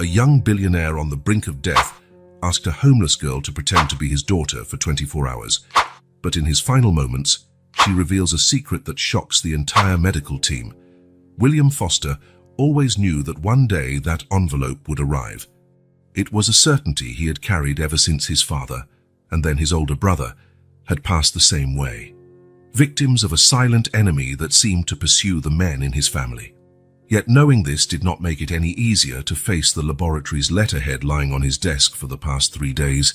A young billionaire on the brink of death asked a homeless girl to pretend to be his daughter for 24 hours. But in his final moments, she reveals a secret that shocks the entire medical team. William Foster always knew that one day that envelope would arrive. It was a certainty he had carried ever since his father, and then his older brother, had passed the same way. Victims of a silent enemy that seemed to pursue the men in his family. Yet knowing this did not make it any easier to face the laboratory's letterhead lying on his desk for the past 3 days.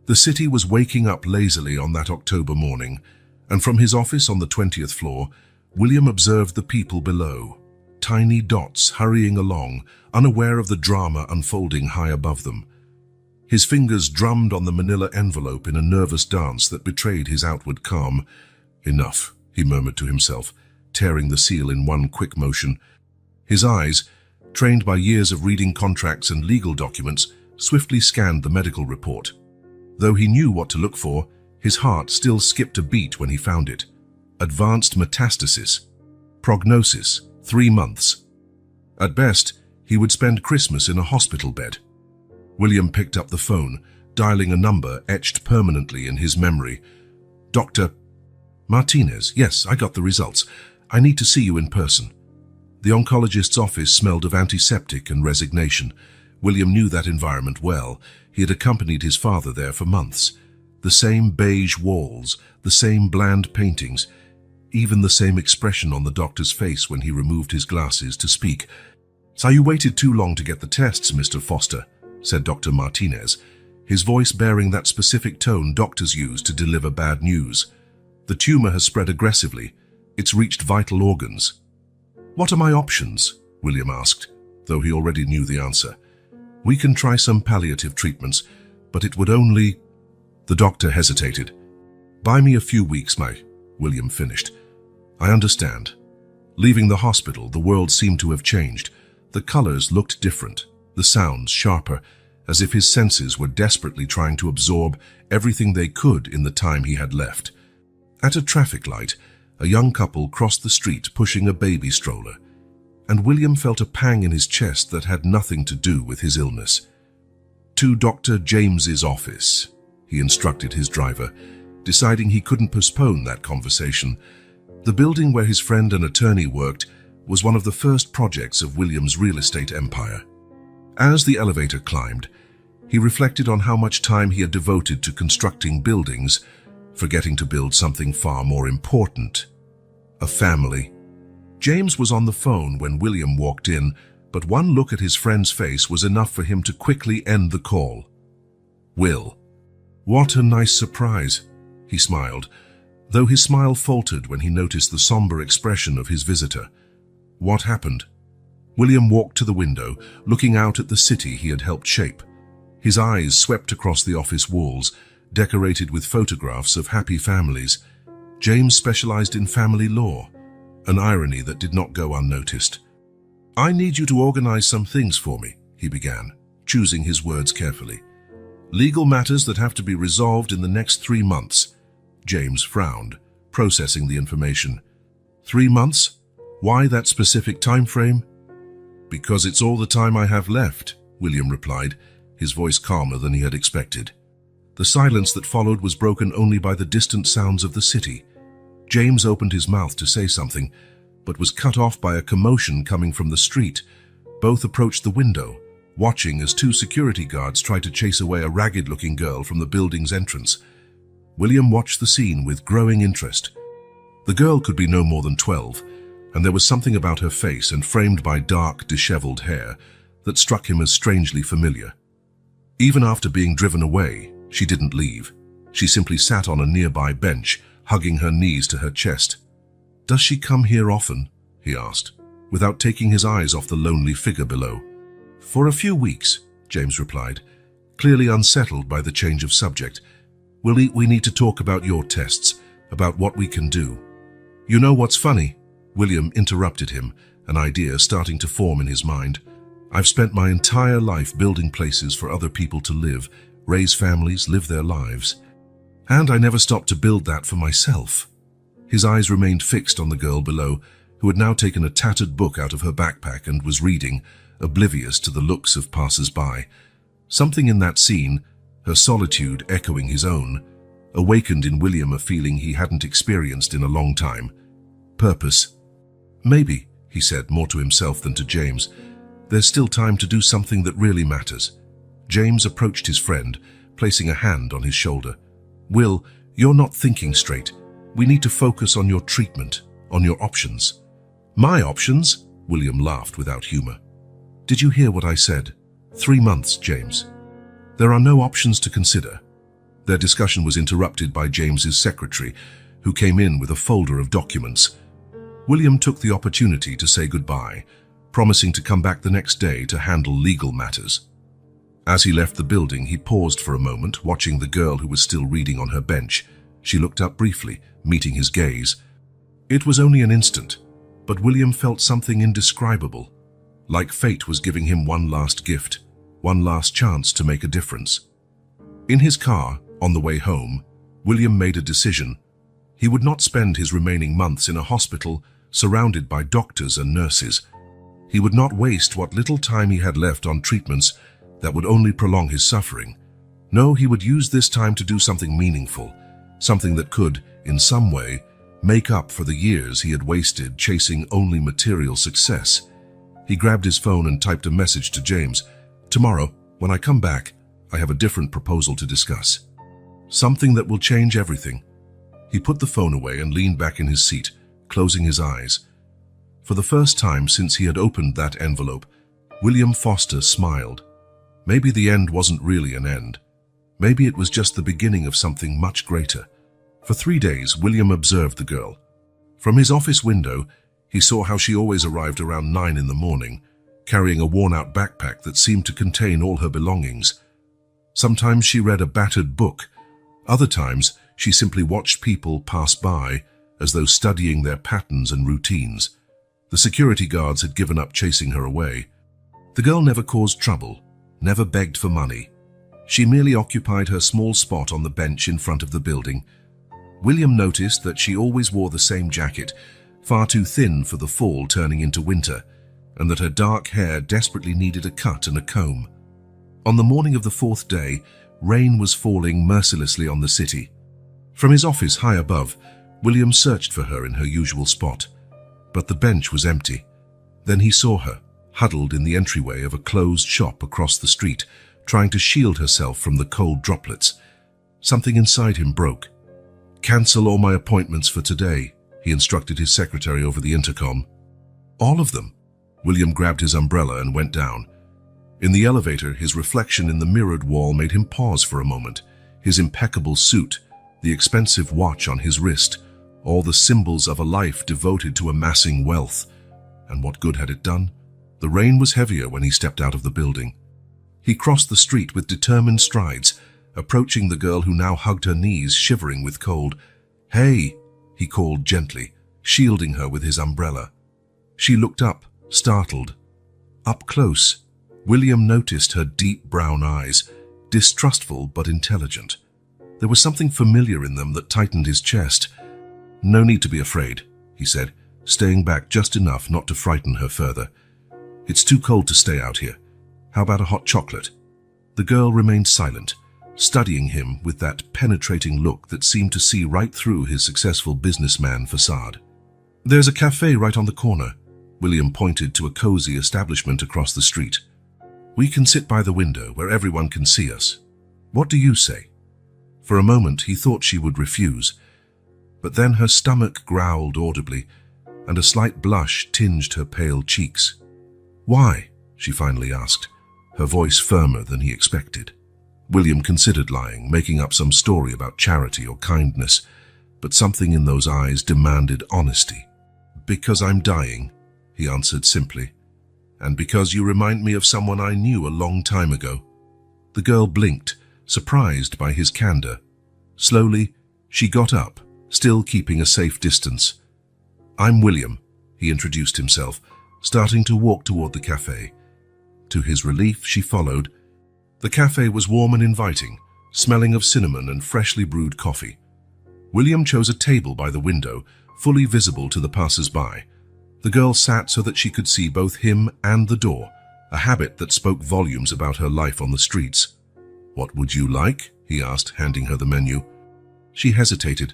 The city was waking up lazily on that October morning, and from his office on the 20th floor, William observed the people below, tiny dots hurrying along, unaware of the drama unfolding high above them. His fingers drummed on the manila envelope in a nervous dance that betrayed his outward calm. "Enough," he murmured to himself, tearing the seal in one quick motion. His eyes, trained by years of reading contracts and legal documents, swiftly scanned the medical report. Though he knew what to look for, his heart still skipped a beat when he found it. Advanced metastasis. Prognosis, 3 months. At best, he would spend Christmas in a hospital bed. William picked up the phone, dialing a number etched permanently in his memory. "Dr. Martinez, yes, I got the results. I need to see you in person." The oncologist's office smelled of antiseptic and resignation. William knew that environment well. He had accompanied his father there for months. The same beige walls, the same bland paintings, even the same expression on the doctor's face when he removed his glasses to speak. "So you waited too long to get the tests, Mr. Foster," said Dr. Martinez, his voice bearing that specific tone doctors use to deliver bad news. "The tumor has spread aggressively. It's reached vital organs." "What are my options?" William asked, though he already knew the answer. "We can try some palliative treatments, but it would only—" The doctor hesitated. "Buy me a few weeks, William finished. "I understand." Leaving the hospital, the world seemed to have changed. The colors looked different, the sounds sharper, as if his senses were desperately trying to absorb everything they could in the time he had left. At a traffic light, a young couple crossed the street pushing a baby stroller, and William felt a pang in his chest that had nothing to do with his illness. "To Dr. James's office," he instructed his driver, deciding he couldn't postpone that conversation. The building where his friend and attorney worked was one of the first projects of William's real estate empire. As the elevator climbed, he reflected on how much time he had devoted to constructing buildings, forgetting to build something far more important: a family. James was on the phone when William walked in, but one look at his friend's face was enough for him to quickly end the call. "Will." "What a nice surprise," he smiled, though his smile faltered when he noticed the somber expression of his visitor. "What happened?" William walked to the window, looking out at the city he had helped shape. His eyes swept across the office walls, decorated with photographs of happy families. James specialized in family law, an irony that did not go unnoticed. "I need you to organize some things for me," he began, choosing his words carefully. "Legal matters that have to be resolved in the next 3 months. James frowned, processing the information. 3 months? Why that specific time frame?" "Because it's all the time I have left," William replied, his voice calmer than he had expected. The silence that followed was broken only by the distant sounds of the city. James opened his mouth to say something, but was cut off by a commotion coming from the street. Both approached the window, watching as 2 security guards tried to chase away a ragged-looking girl from the building's entrance. William watched the scene with growing interest. The girl could be no more than 12, and there was something about her face and framed by dark, disheveled hair that struck him as strangely familiar. Even after being driven away, she didn't leave. She simply sat on a nearby bench, hugging her knees to her chest. "Does she come here often?" he asked, without taking his eyes off the lonely figure below. "For a few weeks," James replied, clearly unsettled by the change of subject. We need to talk about your tests, about what we can do." "You know what's funny?" William interrupted him, an idea starting to form in his mind. "I've spent my entire life building places for other people to live, raise families, live their lives. And I never stopped to build that for myself." His eyes remained fixed on the girl below, who had now taken a tattered book out of her backpack and was reading, oblivious to the looks of passers-by. Something in that scene, her solitude echoing his own, awakened in William a feeling he hadn't experienced in a long time. Purpose. Maybe, he said more to himself than to James, there's still time to do something that really matters. James approached his friend, placing a hand on his shoulder. Will, you're not thinking straight. We need to focus on your treatment, on your options. My options? William laughed without humor. Did you hear what I said? 3 months, James. There are no options to consider. Their discussion was interrupted by James's secretary, who came in with a folder of documents. William took the opportunity to say goodbye, promising to come back the next day to handle legal matters. As he left the building, he paused for a moment, watching the girl who was still reading on her bench. She looked up briefly, meeting his gaze. It was only an instant, but William felt something indescribable, like fate was giving him one last gift, one last chance to make a difference. In his car, on the way home, William made a decision. He would not spend his remaining months in a hospital surrounded by doctors and nurses. He would not waste what little time he had left on treatments that would only prolong his suffering. No, he would use this time to do something meaningful, something that could, in some way, make up for the years he had wasted chasing only material success. He grabbed his phone and typed a message to James. Tomorrow, when I come back, I have a different proposal to discuss. Something that will change everything. He put the phone away and leaned back in his seat, closing his eyes. For the first time since he had opened that envelope, William Foster smiled. Maybe the end wasn't really an end. Maybe it was just the beginning of something much greater. For 3 days, William observed the girl. From his office window, he saw how she always arrived around 9 in the morning, carrying a worn-out backpack that seemed to contain all her belongings. Sometimes she read a battered book. Other times, she simply watched people pass by, as though studying their patterns and routines. The security guards had given up chasing her away. The girl never caused trouble, never begged for money. She merely occupied her small spot on the bench in front of the building. William noticed that she always wore the same jacket, far too thin for the fall turning into winter, and that her dark hair desperately needed a cut and a comb. On the morning of the 4th day, rain was falling mercilessly on the city. From his office high above, William searched for her in her usual spot, but the bench was empty. Then he saw her, huddled in the entryway of a closed shop across the street, trying to shield herself from the cold droplets. Something inside him broke. "Cancel all my appointments for today," he instructed his secretary over the intercom. "All of them?" William grabbed his umbrella and went down. In the elevator, his reflection in the mirrored wall made him pause for a moment. His impeccable suit, the expensive watch on his wrist, all the symbols of a life devoted to amassing wealth. And what good had it done? The rain was heavier when he stepped out of the building. He crossed the street with determined strides, approaching the girl who now hugged her knees, shivering with cold. "Hey," he called gently, shielding her with his umbrella. She looked up, startled. Up close, William noticed her deep brown eyes, distrustful but intelligent. There was something familiar in them that tightened his chest. "No need to be afraid," he said, staying back just enough not to frighten her further. "It's too cold to stay out here. How about a hot chocolate?" The girl remained silent, studying him with that penetrating look that seemed to see right through his successful businessman facade. "There's a cafe right on the corner." William pointed to a cozy establishment across the street. "We can sit by the window where everyone can see us. What do you say?" For a moment he thought she would refuse, but then her stomach growled audibly, and a slight blush tinged her pale cheeks. "Why?" she finally asked, her voice firmer than he expected. William considered lying, making up some story about charity or kindness, but something in those eyes demanded honesty. "Because I'm dying," he answered simply, "and because you remind me of someone I knew a long time ago." The girl blinked, surprised by his candor. Slowly, she got up, still keeping a safe distance. "I'm William," he introduced himself, starting to walk toward the cafe. To his relief, she followed. The cafe was warm and inviting, smelling of cinnamon and freshly brewed coffee. William chose a table by the window, fully visible to the passers-by. The girl sat so that she could see both him and the door, a habit that spoke volumes about her life on the streets. "What would you like?" he asked, handing her the menu. She hesitated,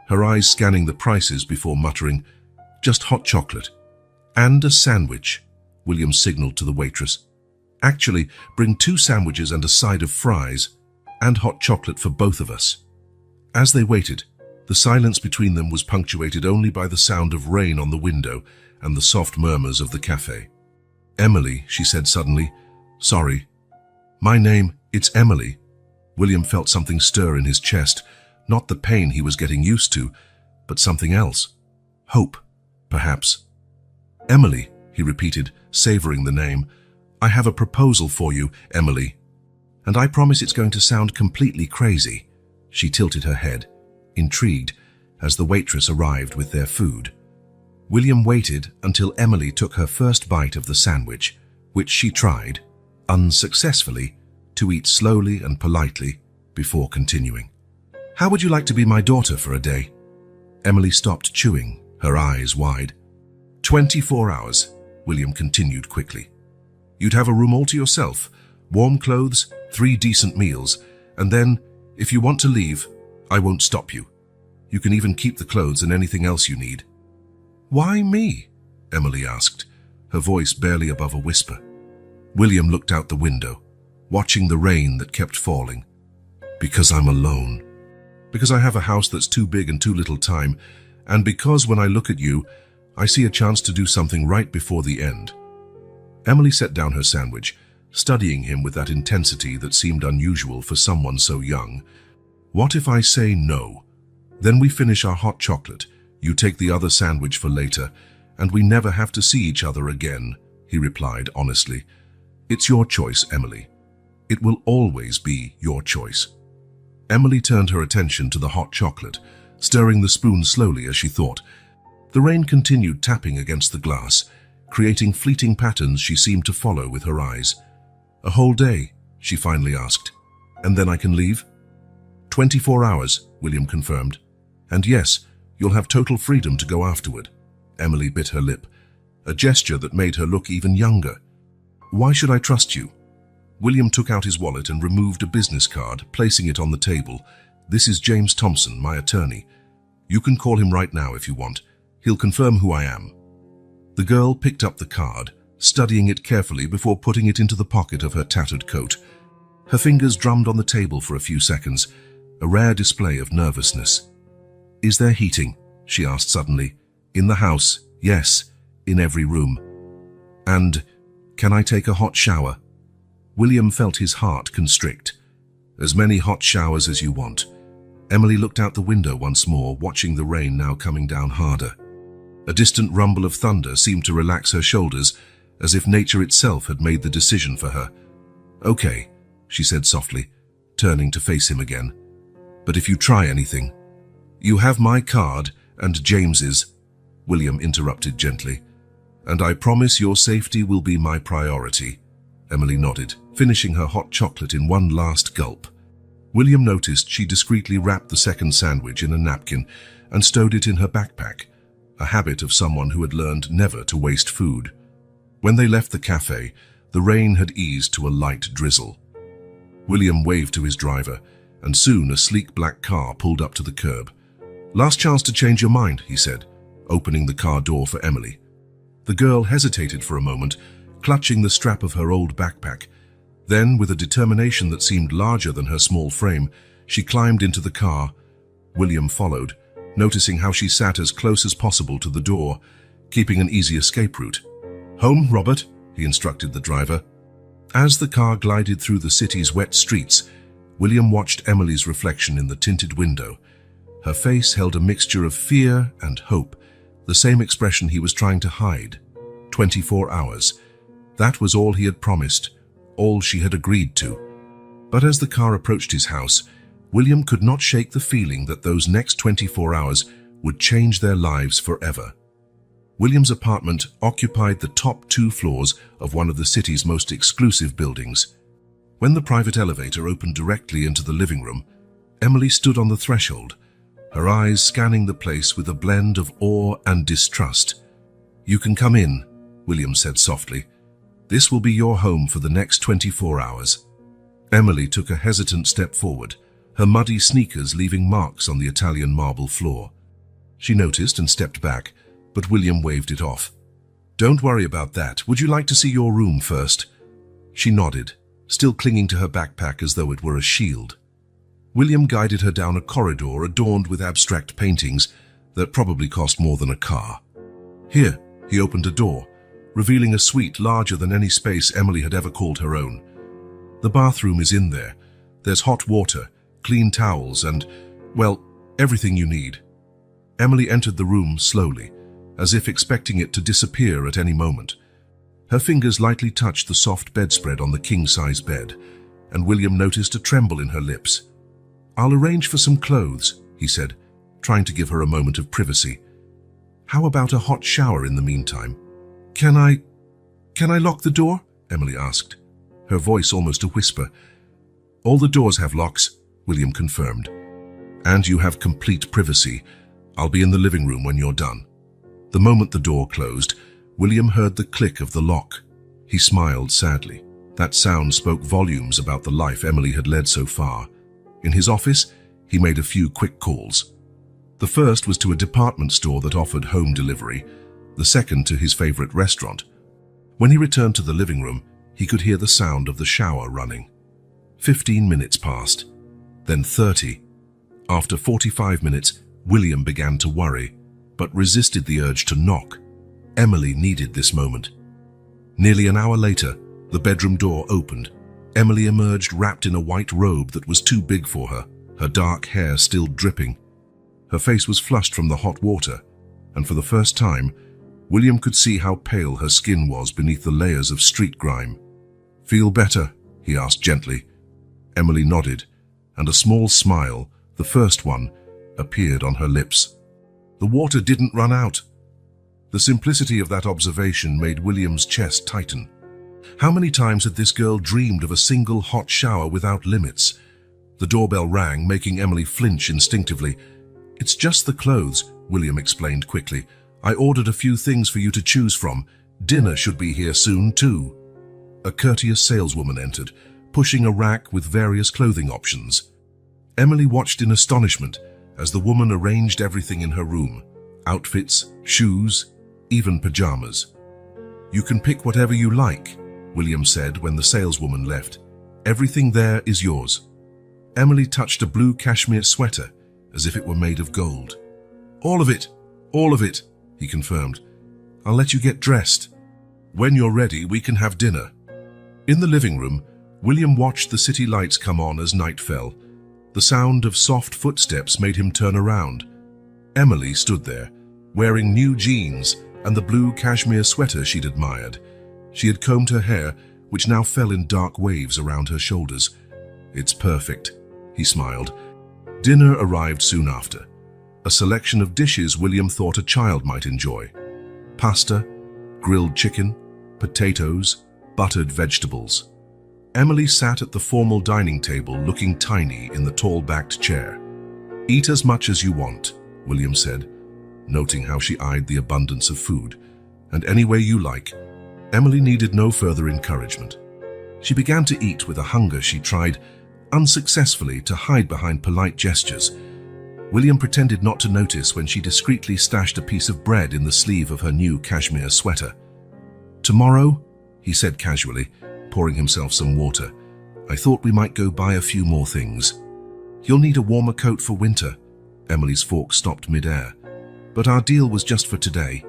her eyes scanning the prices before muttering, "Just hot chocolate." "And a sandwich," William signaled to the waitress. "Actually, bring 2 sandwiches and a side of fries, and hot chocolate for both of us." As they waited, the silence between them was punctuated only by the sound of rain on the window and the soft murmurs of the cafe. "Emily," she said suddenly. "Sorry." "My name, it's Emily." William felt something stir in his chest, not the pain he was getting used to, but something else. Hope, perhaps. "Emily," he repeated, savoring the name. "I have a proposal for you, Emily. And I promise it's going to sound completely crazy." She tilted her head, intrigued, as the waitress arrived with their food. William waited until Emily took her first bite of the sandwich, which she tried, unsuccessfully, to eat slowly and politely before continuing. "How would you like to be my daughter for a day?" Emily stopped chewing, her eyes wide. 24 hours, William continued quickly. "You'd have a room all to yourself, warm clothes, 3 decent meals, and then, if you want to leave, I won't stop you. You can even keep the clothes and anything else you need." "Why me?" Emily asked, her voice barely above a whisper. William looked out the window, watching the rain that kept falling. "Because I'm alone. Because I have a house that's too big and too little time, and because when I look at you, I see a chance to do something right before the end." Emily set down her sandwich, studying him with that intensity that seemed unusual for someone so young. "What if I say no? Then we finish our hot chocolate, you take the other sandwich for later, and we never have to see each other again," he replied honestly. "It's your choice, Emily. It will always be your choice." Emily turned her attention to the hot chocolate, stirring the spoon slowly as she thought. The rain continued tapping against the glass, creating fleeting patterns she seemed to follow with her eyes. "A whole day?" she finally asked. "And then I can leave?" 24 hours, William confirmed. "And yes, you'll have total freedom to go afterward." Emily bit her lip, a gesture that made her look even younger. "Why should I trust you?" William took out his wallet and removed a business card, placing it on the table. "This is James Thompson, my attorney. You can call him right now if you want. He'll confirm who I am." The girl picked up the card, studying it carefully before putting it into the pocket of her tattered coat. Her fingers drummed on the table for a few seconds, a rare display of nervousness. "Is there heating?" she asked suddenly. "In the house, yes, in every room. And can I take a hot shower?" William felt his heart constrict. "As many hot showers as you want." Emily looked out the window once more, watching the rain now coming down harder. A distant rumble of thunder seemed to relax her shoulders, as if nature itself had made the decision for her. "Okay," she said softly, turning to face him again. "But if you try anything—" "You have my card and James's," William interrupted gently. "And I promise your safety will be my priority." Emily nodded, finishing her hot chocolate in one last gulp. William noticed she discreetly wrapped the second sandwich in a napkin and stowed it in her backpack, a habit of someone who had learned never to waste food. When they left the cafe, the rain had eased to a light drizzle. William waved to his driver, and soon a sleek black car pulled up to the curb. "Last chance to change your mind," he said, opening the car door for Emily. The girl hesitated for a moment, clutching the strap of her old backpack. Then, with a determination that seemed larger than her small frame, she climbed into the car. William followed, noticing how she sat as close as possible to the door, keeping an easy escape route. "Home, Robert," he instructed the driver. As the car glided through the city's wet streets, William watched Emily's reflection in the tinted window. Her face held a mixture of fear and hope, the same expression he was trying to hide. 24 hours. That was all he had promised, all she had agreed to. But as the car approached his house, William could not shake the feeling that those next 24 hours would change their lives forever. William's apartment occupied the top 2 floors of one of the city's most exclusive buildings. When the private elevator opened directly into the living room, Emily stood on the threshold, her eyes scanning the place with a blend of awe and distrust. "You can come in," William said softly. This will be your home for the next 24 hours. Emily took a hesitant step forward, her muddy sneakers leaving marks on the Italian marble floor. She noticed and stepped back, but William waved it off. Don't worry about that. Would you like to see your room first? She nodded, still clinging to her backpack as though it were a shield. William guided her down a corridor adorned with abstract paintings that probably cost more than a car. Here, he opened a door, revealing a suite larger than any space Emily had ever called her own. The bathroom is in there. There's hot water, clean towels, and, well, everything you need. Emily entered the room slowly, as if expecting it to disappear at any moment. Her fingers lightly touched the soft bedspread on the king-size bed, and William noticed a tremble in her lips. I'll arrange for some clothes, he said, trying to give her a moment of privacy. How about a hot shower in the meantime? Can I lock the door? Emily asked, her voice almost a whisper. All the doors have locks, William confirmed. And you have complete privacy. I'll be in the living room when you're done. The moment the door closed, William heard the click of the lock. He smiled sadly. That sound spoke volumes about the life Emily had led so far. In his office, he made a few quick calls. The first was to a department store that offered home delivery, the second to his favorite restaurant. When he returned to the living room, he could hear the sound of the shower running. 15 minutes passed, then 30. After 45 minutes, William began to worry, but resisted the urge to knock. Emily needed this moment. Nearly an hour later, the bedroom door opened. Emily emerged wrapped in a white robe that was too big for her, her dark hair still dripping. Her face was flushed from the hot water, and for the first time, William could see how pale her skin was beneath the layers of street grime. Feel better? He asked gently. Emily nodded, and a small smile, the first one, appeared on her lips. The water didn't run out. The simplicity of that observation made William's chest tighten. How many times had this girl dreamed of a single hot shower without limits? The doorbell rang, making Emily flinch instinctively. It's just the clothes, William explained quickly. I ordered a few things for you to choose from. Dinner should be here soon, too. A courteous saleswoman entered, pushing a rack with various clothing options. Emily watched in astonishment as the woman arranged everything in her room. Outfits, shoes, even pajamas. You can pick whatever you like, William said when the saleswoman left. Everything there is yours. Emily touched a blue cashmere sweater as if it were made of gold. All of it, he confirmed. I'll let you get dressed. When you're ready, we can have dinner. In the living room, William watched the city lights come on as night fell. The sound of soft footsteps made him turn around. Emily stood there, wearing new jeans and the blue cashmere sweater she'd admired. She had combed her hair, which now fell in dark waves around her shoulders. It's perfect, he smiled. Dinner arrived soon after. A selection of dishes William thought a child might enjoy. Pasta, grilled chicken, potatoes, buttered vegetables. Emily sat at the formal dining table looking tiny in the tall-backed chair. Eat as much as you want, William said, noting how she eyed the abundance of food. And any way you like. Emily needed no further encouragement. She began to eat with a hunger she tried unsuccessfully to hide behind polite gestures. William pretended not to notice when she discreetly stashed a piece of bread in the sleeve of her new cashmere sweater. Tomorrow, he said casually, pouring himself some water, I thought we might go buy a few more things. You'll need a warmer coat for winter. Emily's fork stopped mid-air. But our deal was just for today.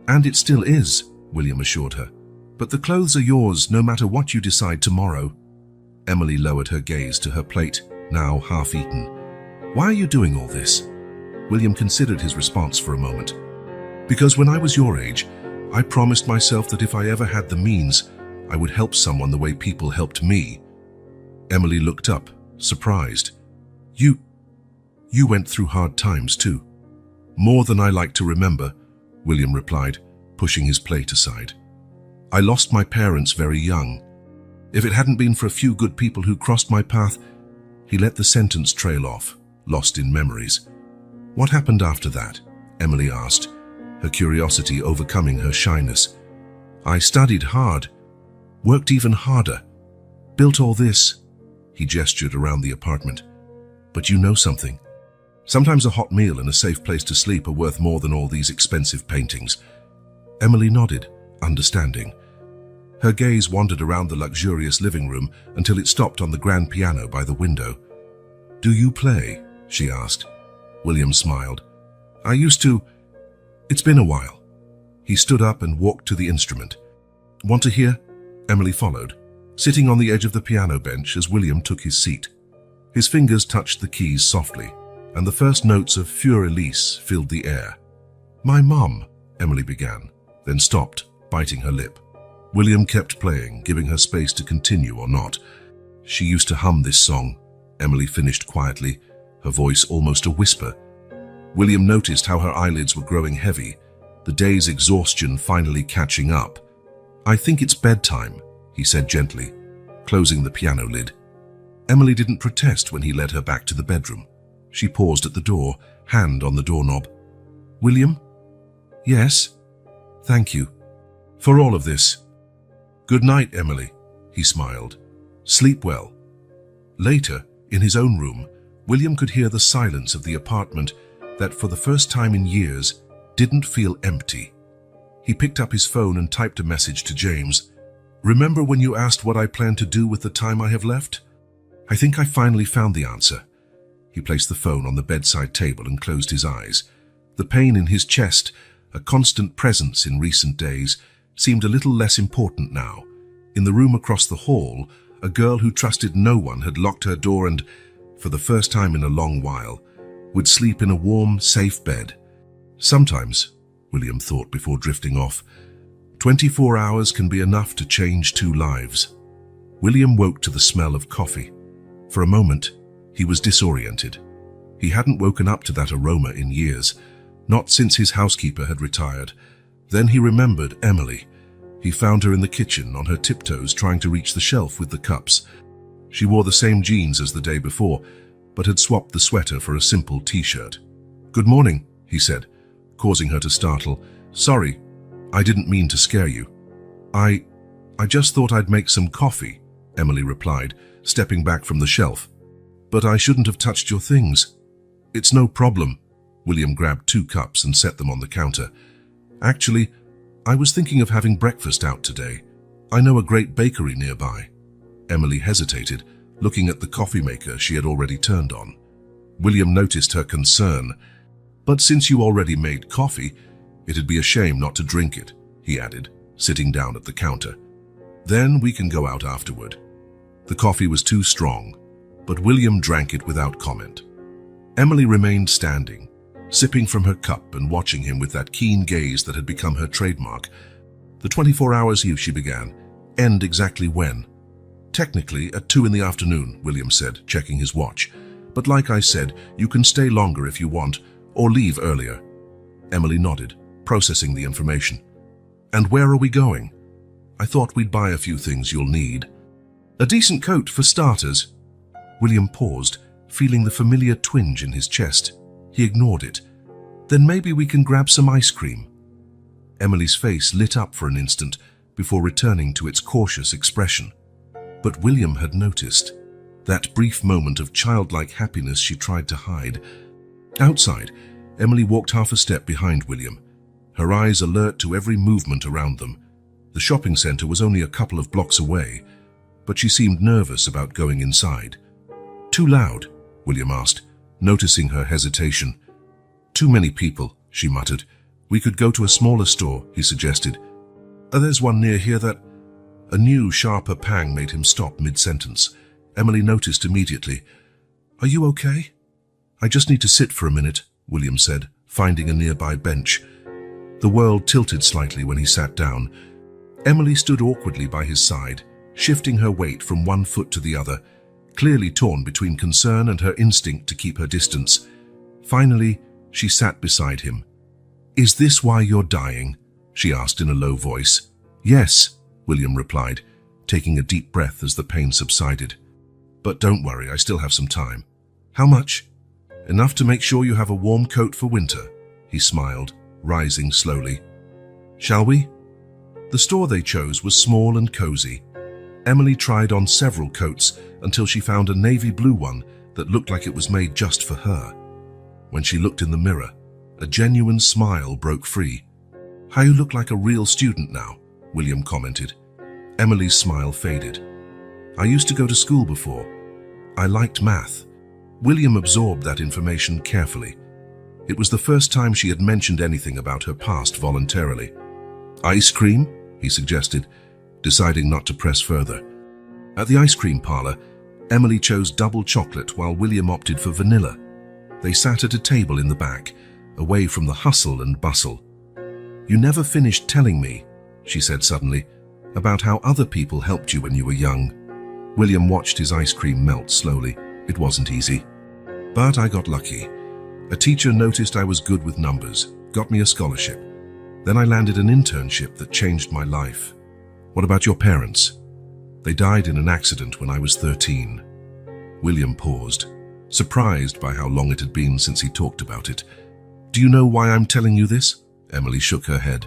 And it still is, William assured her. But the clothes are yours no matter what you decide tomorrow. Emily lowered her gaze to her plate, now half-eaten. Why are you doing all this? William considered his response for a moment. Because when I was your age, I promised myself that if I ever had the means, I would help someone the way people helped me. Emily looked up, surprised. You went through hard times too. More than I like to remember, William replied, pushing his plate aside. I lost my parents very young. If it hadn't been for a few good people who crossed my path, he let the sentence trail off, lost in memories. What happened after that? Emily asked, her curiosity overcoming her shyness. I studied hard. Worked even harder. Built all this. He gestured around the apartment. But you know something. Sometimes a hot meal and a safe place to sleep are worth more than all these expensive paintings. Emily nodded, understanding. Her gaze wandered around the luxurious living room until it stopped on the grand piano by the window. Do you play? She asked. William smiled. I used to. It's been a while. He stood up and walked to the instrument. Want to hear? Emily followed, sitting on the edge of the piano bench as William took his seat. His fingers touched the keys softly, and the first notes of Fur Elise filled the air. My mum, Emily began, then stopped, biting her lip. William kept playing, giving her space to continue or not. She used to hum this song, Emily finished quietly, her voice almost a whisper. William noticed how her eyelids were growing heavy, the day's exhaustion finally catching up. I think it's bedtime, he said gently, closing the piano lid. Emily didn't protest when he led her back to the bedroom. She paused at the door, hand on the doorknob. William? Yes? Thank you. For all of this. Good night, Emily, he smiled. Sleep well. Later, in his own room, William could hear the silence of the apartment that, for the first time in years, didn't feel empty. He picked up his phone and typed a message to James. Remember when you asked what I plan to do with the time I have left? I think I finally found the answer. He placed the phone on the bedside table and closed his eyes. The pain in his chest, a constant presence in recent days, seemed a little less important now. In the room across the hall, a girl who trusted no one had locked her door and, for the first time in a long while, would sleep in a warm, safe bed. Sometimes, William thought before drifting off, 24 hours can be enough to change two lives. William woke to the smell of coffee. For a moment, he was disoriented. He hadn't woken up to that aroma in years, not since his housekeeper had retired. Then he remembered Emily. He found her in the kitchen, on her tiptoes, trying to reach the shelf with the cups. She wore the same jeans as the day before, but had swapped the sweater for a simple t-shirt. Good morning, he said, causing her to startle. Sorry, I didn't mean to scare you. I just thought I'd make some coffee, Emily replied, stepping back from the shelf. But I shouldn't have touched your things. It's no problem. William grabbed 2 cups and set them on the counter. Actually, I was thinking of having breakfast out today. I know a great bakery nearby. Emily hesitated, looking at the coffee maker she had already turned on. William noticed her concern. But since you already made coffee, it'd be a shame not to drink it, he added, sitting down at the counter. Then we can go out afterward. The coffee was too strong, but William drank it without comment. Emily remained standing, sipping from her cup and watching him with that keen gaze that had become her trademark. The 24 hours, she began, end exactly when? Technically at 2 in the afternoon, William said, checking his watch. But like I said, you can stay longer if you want, or leave earlier. Emily nodded, processing the information. And where are we going? I thought we'd buy a few things you'll need. A decent coat for starters. William paused, feeling the familiar twinge in his chest. He ignored it. Then maybe we can grab some ice cream. Emily's face lit up for an instant before returning to its cautious expression. But William had noticed that brief moment of childlike happiness she tried to hide. Outside, Emily walked half a step behind William, her eyes alert to every movement around them. The shopping center was only a couple of blocks away, but she seemed nervous about going inside. Too loud? William asked, noticing her hesitation. Too many people, she muttered. We could go to a smaller store, he suggested. There's one near here that... A new, sharper pang made him stop mid-sentence. Emily noticed immediately. Are you okay? I just need to sit for a minute, William said, finding a nearby bench. The world tilted slightly when he sat down. Emily stood awkwardly by his side, shifting her weight from one foot to the other, clearly torn between concern and her instinct to keep her distance. Finally, she sat beside him. Is this why you're dying? She asked in a low voice. Yes, William replied, taking a deep breath as the pain subsided. But don't worry, I still have some time. How much? Enough to make sure you have a warm coat for winter, he smiled, rising slowly. Shall we? The store they chose was small and cozy, Emily tried on several coats until she found a navy blue one that looked like it was made just for her. When she looked in the mirror, a genuine smile broke free. "How you look like a real student now," William commented. Emily's smile faded. "I used to go to school before. I liked math." William absorbed that information carefully. It was the first time she had mentioned anything about her past voluntarily. "Ice cream?" he suggested, deciding not to press further. At the ice cream parlor, Emily chose double chocolate while William opted for vanilla. They sat at a table in the back, away from the hustle and bustle. "You never finished telling me," she said suddenly, "about how other people helped you when you were young." William watched his ice cream melt slowly. It wasn't easy. "But I got lucky. A teacher noticed I was good with numbers, got me a scholarship. Then I landed an internship that changed my life." "What about your parents?" "They died in an accident when I was 13. William paused, surprised by how long it had been since he talked about it. "Do you know why I'm telling you this?" Emily shook her head.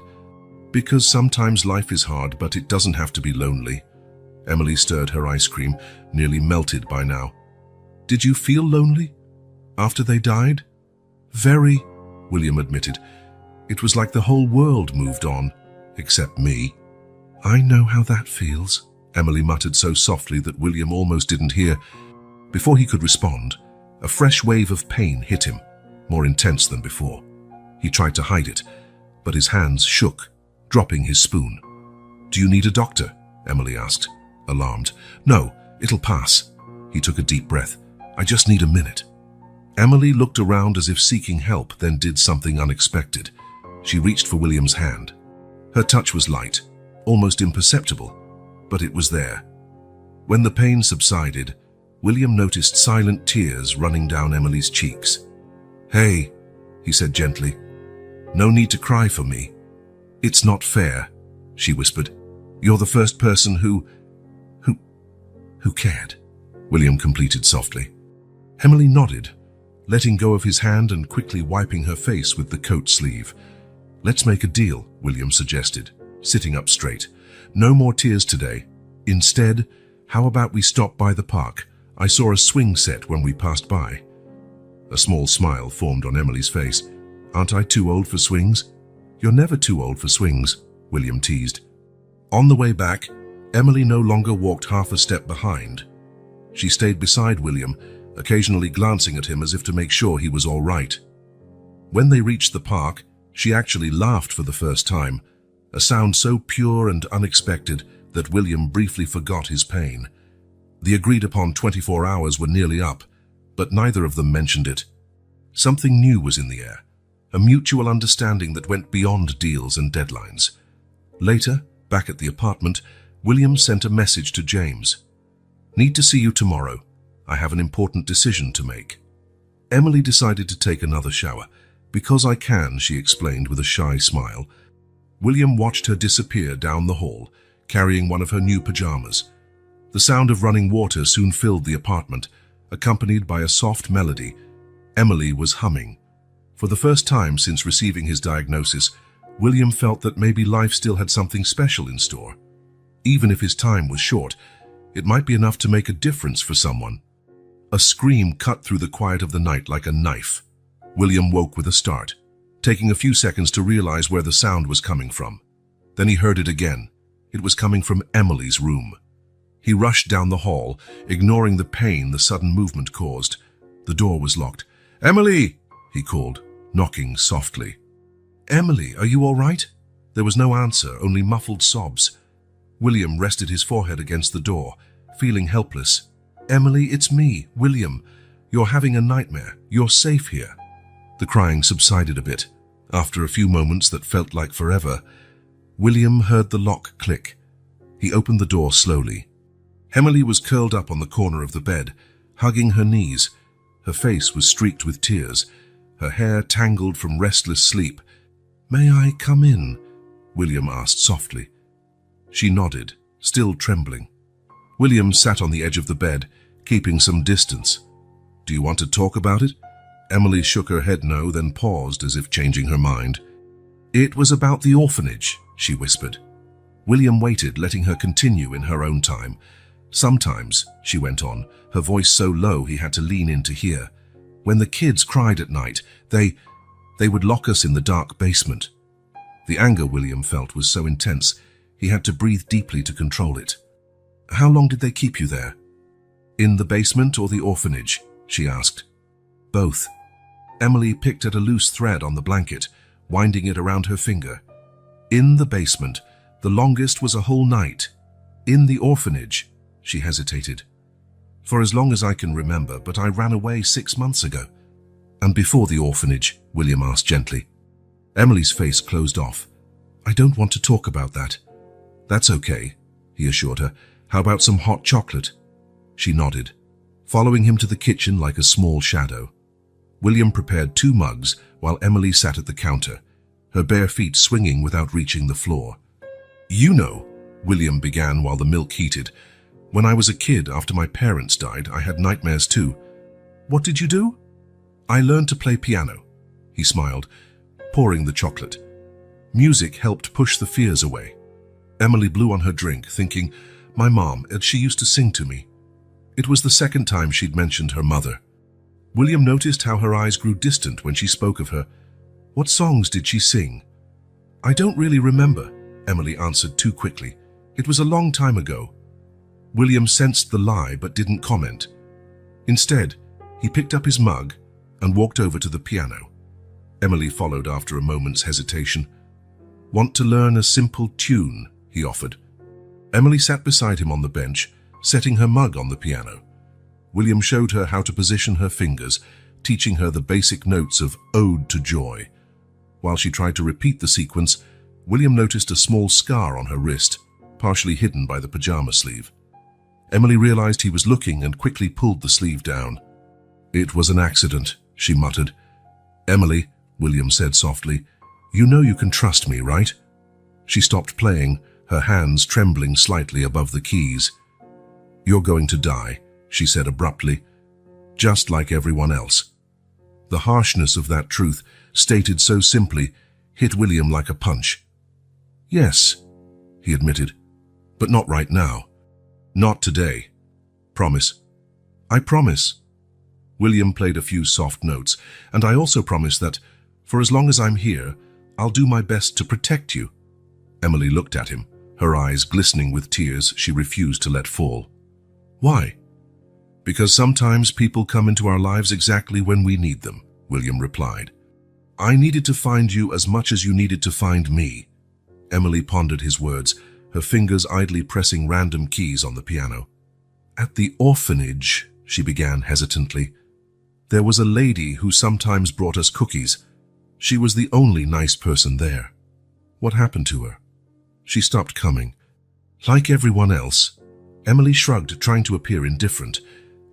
"Because sometimes life is hard, but it doesn't have to be lonely." Emily stirred her ice cream, nearly melted by now. "Did you feel lonely after they died?" "Very," William admitted. "It was like the whole world moved on, except me." "I know how that feels," Emily muttered so softly that William almost didn't hear. Before he could respond, a fresh wave of pain hit him, more intense than before. He tried to hide it, but his hands shook, dropping his spoon. "Do you need a doctor?" Emily asked, alarmed. "No, it'll pass." He took a deep breath. "I just need a minute." Emily looked around as if seeking help, then did something unexpected. She reached for William's hand. Her touch was light, almost imperceptible, but it was there. When the pain subsided, William noticed silent tears running down Emily's cheeks. "Hey," he said gently. "No need to cry for me. It's not fair," she whispered. "You're the first person who cared," William completed softly. Emily nodded, letting go of his hand and quickly wiping her face with the coat sleeve. "Let's make a deal," William suggested, sitting up straight. "No more tears today. Instead, how about we stop by the park? I saw a swing set when we passed by." A small smile formed on Emily's face. "Aren't I too old for swings?" "You're never too old for swings," William teased. On the way back, Emily no longer walked half a step behind. She stayed beside William, occasionally glancing at him as if to make sure he was all right. When they reached the park, she actually laughed for the first time, a sound so pure and unexpected that William briefly forgot his pain. The agreed-upon 24 hours were nearly up, but neither of them mentioned it. Something new was in the air, a mutual understanding that went beyond deals and deadlines. Later, back at the apartment, William sent a message to James. "Need to see you tomorrow. I have an important decision to make." Emily decided to take another shower. "Because I can," she explained with a shy smile. William watched her disappear down the hall, carrying one of her new pajamas. The sound of running water soon filled the apartment, accompanied by a soft melody. Emily was humming. For the first time since receiving his diagnosis, William felt that maybe life still had something special in store. Even if his time was short, it might be enough to make a difference for someone. A scream cut through the quiet of the night like a knife. William woke with a start, taking a few seconds to realize where the sound was coming from. Then he heard it again. It was coming from Emily's room. He rushed down the hall, ignoring the pain the sudden movement caused. The door was locked. "Emily!" he called, knocking softly. "Emily, are you all right?" There was no answer, only muffled sobs. William rested his forehead against the door, feeling helpless. "Emily, it's me, William. You're having a nightmare. You're safe here." The crying subsided a bit. After a few moments that felt like forever, William heard the lock click. He opened the door slowly. Emily was curled up on the corner of the bed, hugging her knees. Her face was streaked with tears, her hair tangled from restless sleep. "May I come in?" William asked softly. She nodded, still trembling. William sat on the edge of the bed, keeping some distance. "Do you want to talk about it?" Emily shook her head no, then paused as if changing her mind. "It was about the orphanage," she whispered. William waited, letting her continue in her own time. Sometimes, she went on, her voice so low he had to lean in to hear, when the kids cried at night, they would lock us in the dark basement. The anger William felt was so intense, he had to breathe deeply to control it. How long did they keep you there? In the basement or the orphanage? She asked. Both. Emily picked at a loose thread on the blanket, winding it around her finger. In the basement. The longest was a whole night. In the orphanage. She hesitated. For as long as I can remember, but I ran away 6 months ago. And before the orphanage? William asked gently. Emily's face closed off. I don't want to talk about that. That's okay, he assured her. How about some hot chocolate? She nodded, following him to the kitchen like a small shadow. William prepared 2 mugs while Emily sat at the counter, her bare feet swinging without reaching the floor. You know, William began while the milk heated, when I was a kid after my parents died, I had nightmares too. What did you do? I learned to play piano, he smiled, pouring the chocolate. Music helped push the fears away. Emily blew on her drink, thinking, my mom, and she used to sing to me. It was the second time she'd mentioned her mother. William noticed how her eyes grew distant when she spoke of her. What songs did she sing? I don't really remember, Emily answered too quickly. It was a long time ago. William sensed the lie but didn't comment. Instead, he picked up his mug and walked over to the piano. Emily followed after a moment's hesitation. Want to learn a simple tune, he offered. Emily sat beside him on the bench, setting her mug on the piano. William showed her how to position her fingers, teaching her the basic notes of Ode to Joy. While she tried to repeat the sequence, William noticed a small scar on her wrist, partially hidden by the pajama sleeve. Emily realized he was looking and quickly pulled the sleeve down. It was an accident, she muttered. Emily, William said softly, you know you can trust me, right? She stopped playing, her hands trembling slightly above the keys. You're going to die, she said abruptly, just like everyone else. The harshness of that truth, stated so simply, hit William like a punch. Yes, he admitted, but not right now. Not today. Promise. I promise. William played a few soft notes, and I also promise that, for as long as I'm here, I'll do my best to protect you. Emily looked at him, her eyes glistening with tears she refused to let fall. Why? Because sometimes people come into our lives exactly when we need them, William replied. I needed to find you as much as you needed to find me. Emily pondered his words, her fingers idly pressing random keys on the piano. At the orphanage, she began hesitantly, there was a lady who sometimes brought us cookies. She was the only nice person there. What happened to her? She stopped coming. Like everyone else. Emily shrugged, trying to appear indifferent,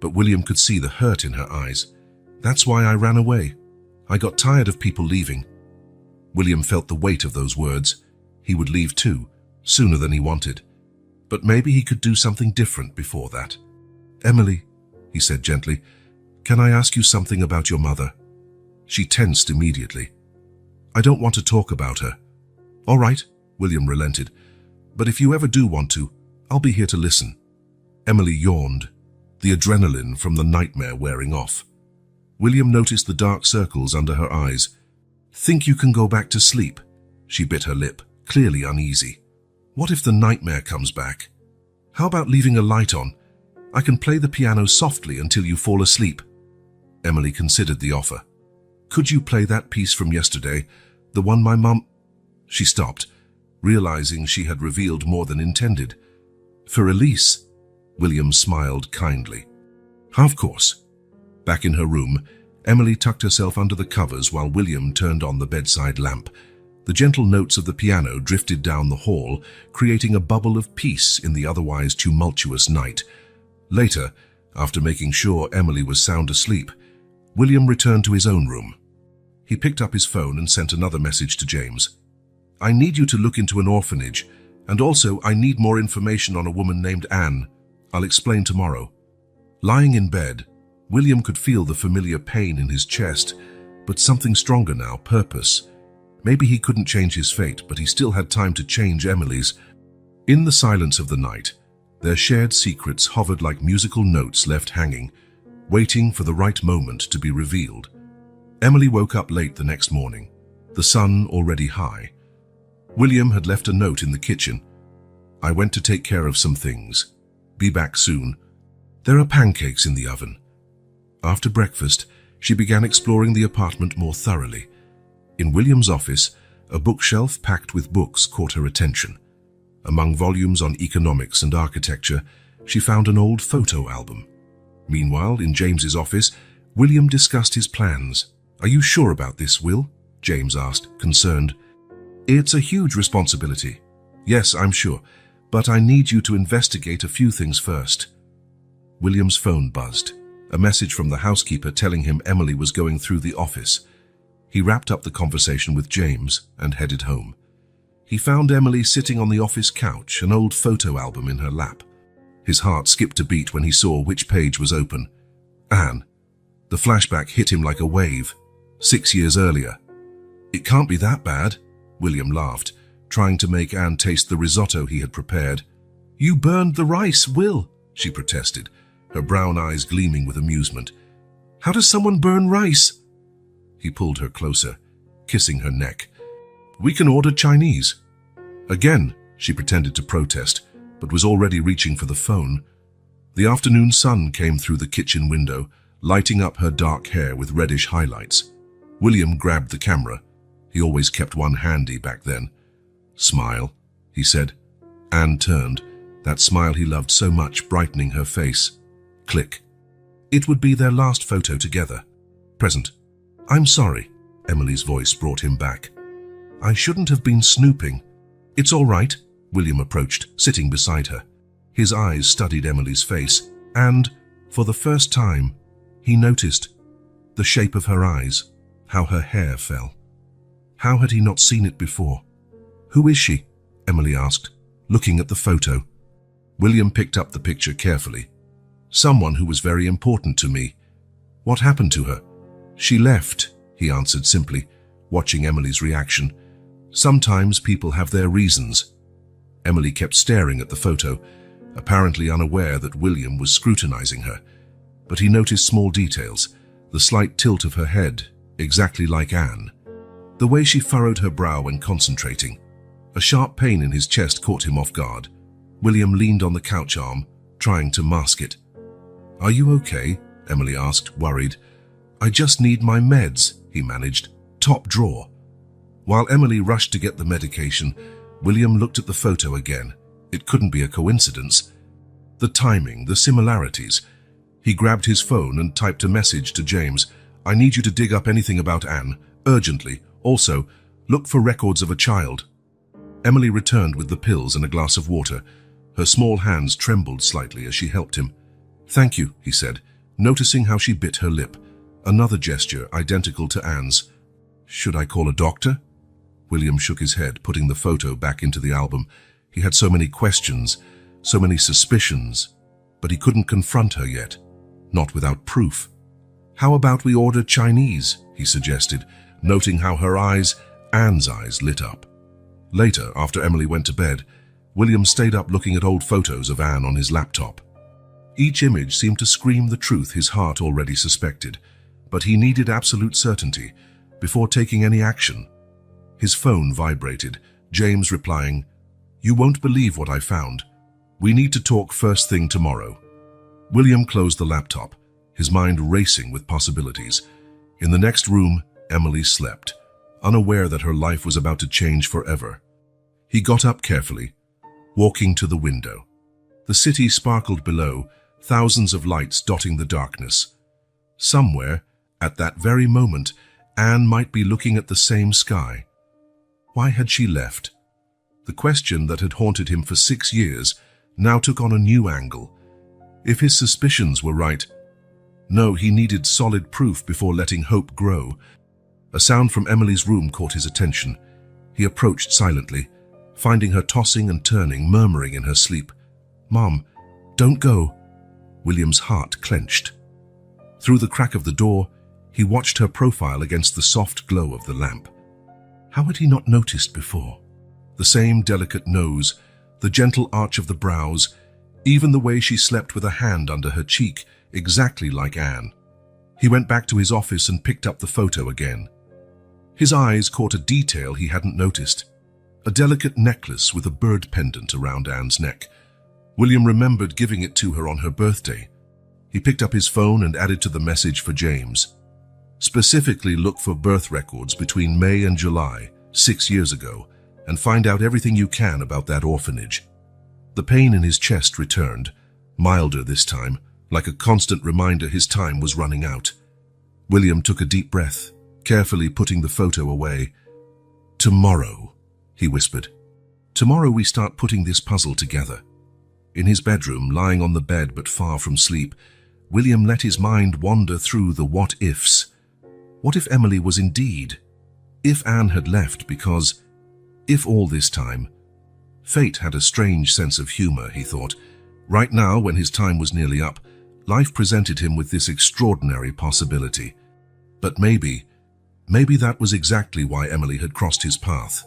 but William could see the hurt in her eyes. That's why I ran away. I got tired of people leaving. William felt the weight of those words. He would leave too, sooner than he wanted. But maybe he could do something different before that. Emily, he said gently, can I ask you something about your mother? She tensed immediately. I don't want to talk about her. All right, William relented. But if you ever do want to, I'll be here to listen. Emily yawned, the adrenaline from the nightmare wearing off. William noticed the dark circles under her eyes. Think you can go back to sleep? She bit her lip, clearly uneasy. What if the nightmare comes back? How about leaving a light on? I can play the piano softly until you fall asleep. Emily considered the offer. Could you play that piece from yesterday, the one my mum... She stopped, realizing she had revealed more than intended. For Elise, William smiled kindly. Of course. Back in her room, Emily tucked herself under the covers while William turned on the bedside lamp. The gentle notes of the piano drifted down the hall, creating a bubble of peace in the otherwise tumultuous night. Later, after making sure Emily was sound asleep, William returned to his own room. He picked up his phone and sent another message to James. I need you to look into an orphanage, and also I need more information on a woman named Anne. I'll explain tomorrow. Lying in bed, William could feel the familiar pain in his chest, but something stronger now, purpose. Maybe he couldn't change his fate, but he still had time to change Emily's. In the silence of the night, their shared secrets hovered like musical notes left hanging, waiting for the right moment to be revealed. Emily woke up late the next morning, the sun already high. William had left a note in the kitchen. "I went to take care of some things. Be back soon. There are pancakes in the oven." After breakfast, she began exploring the apartment more thoroughly. In William's office, a bookshelf packed with books caught her attention. Among volumes on economics and architecture, she found an old photo album. Meanwhile, in James's office, William discussed his plans. "Are you sure about this, Will?" James asked, concerned. "It's a huge responsibility." "Yes, I'm sure, but I need you to investigate a few things first." William's phone buzzed, a message from the housekeeper telling him Emily was going through the office. He wrapped up the conversation with James and headed home. He found Emily sitting on the office couch, an old photo album in her lap. His heart skipped a beat when he saw which page was open. Anne. The flashback hit him like a wave. 6 years earlier. "It can't be that bad," William laughed, trying to make Anne taste the risotto he had prepared. "You burned the rice, Will," she protested, her brown eyes gleaming with amusement. "How does someone burn rice?" He pulled her closer, kissing her neck. "We can order Chinese." Again, she pretended to protest, but was already reaching for the phone. The afternoon sun came through the kitchen window, lighting up her dark hair with reddish highlights. William grabbed the camera. He always kept one handy back then. "Smile," he said. Anne turned, that smile he loved so much brightening her face. Click. It would be their last photo together. Present. "I'm sorry," Emily's voice brought him back. "I shouldn't have been snooping." "It's all right," William approached, sitting beside her. His eyes studied Emily's face, and, for the first time, he noticed the shape of her eyes, how her hair fell. How had he not seen it before? "Who is she?" Emily asked, looking at the photo. William picked up the picture carefully. "Someone who was very important to me." "What happened to her?" "She left," he answered simply, watching Emily's reaction. "Sometimes people have their reasons." Emily kept staring at the photo, apparently unaware that William was scrutinizing her. But he noticed small details, the slight tilt of her head, exactly like Anne. The way she furrowed her brow when concentrating. A sharp pain in his chest caught him off guard. William leaned on the couch arm, trying to mask it. "Are you okay?" Emily asked, worried. "I just need my meds," he managed. "Top drawer." While Emily rushed to get the medication, William looked at the photo again. It couldn't be a coincidence. The timing, the similarities. He grabbed his phone and typed a message to James. "I need you to dig up anything about Anne, urgently. Also, look for records of a child." Emily returned with the pills and a glass of water. Her small hands trembled slightly as she helped him. "Thank you," he said, noticing how she bit her lip. Another gesture identical to Anne's. "Should I call a doctor?" William shook his head, putting the photo back into the album. He had so many questions, so many suspicions, but he couldn't confront her yet, not without proof. "How about we order Chinese?" he suggested, noting how her eyes, Anne's eyes, lit up. Later, after Emily went to bed, William stayed up looking at old photos of Anne on his laptop. Each image seemed to scream the truth his heart already suspected, but he needed absolute certainty before taking any action. His phone vibrated, James replying, "You won't believe what I found. We need to talk first thing tomorrow." William closed the laptop, his mind racing with possibilities. In the next room, Emily slept, unaware that her life was about to change forever. He got up carefully, walking to the window. The city sparkled below, thousands of lights dotting the darkness. Somewhere, at that very moment, Anne might be looking at the same sky. Why had she left? The question that had haunted him for 6 years now took on a new angle. If his suspicions were right, no, he needed solid proof before letting hope grow. A sound from Emily's room caught his attention. He approached silently, finding her tossing and turning, murmuring in her sleep. "Mom, don't go." William's heart clenched. Through the crack of the door, he watched her profile against the soft glow of the lamp. How had he not noticed before? The same delicate nose, the gentle arch of the brows, even the way she slept with a hand under her cheek, exactly like Anne. He went back to his office and picked up the photo again. His eyes caught a detail he hadn't noticed. A delicate necklace with a bird pendant around Anne's neck. William remembered giving it to her on her birthday. He picked up his phone and added to the message for James. Specifically, look for birth records between May and July, 6 years ago, and find out everything you can about that orphanage. The pain in his chest returned, milder this time, like a constant reminder his time was running out. William took a deep breath, carefully putting the photo away. "Tomorrow," he whispered. "Tomorrow we start putting this puzzle together." In his bedroom, lying on the bed but far from sleep, William let his mind wander through the what-ifs. What if Emily was indeed? If Anne had left because... If all this time... Fate had a strange sense of humor, he thought. Right now, when his time was nearly up, life presented him with this extraordinary possibility. But maybe that was exactly why Emily had crossed his path.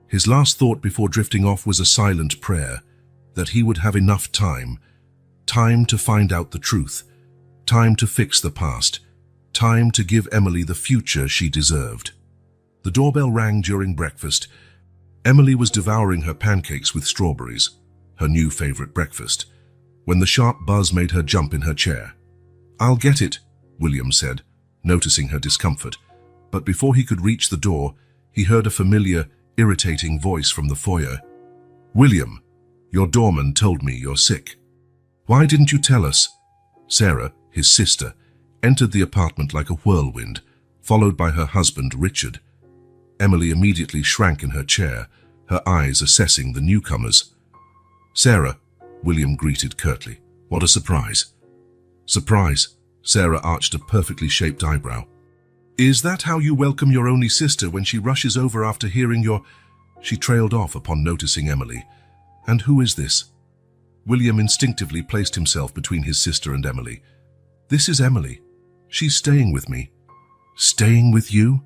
His last thought before drifting off was a silent prayer, that he would have enough time to find out the truth, time to fix the past, time to give Emily the future she deserved. The doorbell rang during breakfast. Emily was devouring her pancakes with strawberries, her new favorite breakfast, when the sharp buzz made her jump in her chair. "I'll get it," William said, noticing her discomfort. But before he could reach the door, he heard a familiar, irritating voice from the foyer. "William, your doorman told me you're sick. Why didn't you tell us?" Sarah, his sister, entered the apartment like a whirlwind, followed by her husband, Richard. Emily immediately shrank in her chair, her eyes assessing the newcomers. "Sarah," William greeted curtly. "What a surprise." "Surprise?" Sarah arched a perfectly shaped eyebrow. "Is that how you welcome your only sister when she rushes over after hearing your—" She trailed off upon noticing Emily. "And who is this?" William instinctively placed himself between his sister and Emily. "This is Emily. She's staying with me." "Staying with you?"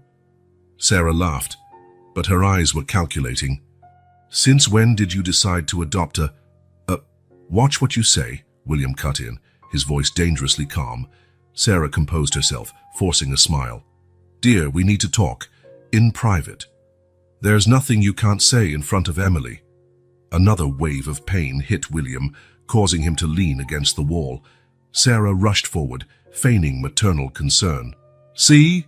Sarah laughed, but her eyes were calculating. "Since when did you decide to adopt a— Watch what you say," William cut in, his voice dangerously calm. Sarah composed herself, forcing a smile. "Dear, we need to talk. In private. There's nothing you can't say in front of Emily." Another wave of pain hit William, causing him to lean against the wall. Sarah rushed forward, feigning maternal concern. "See?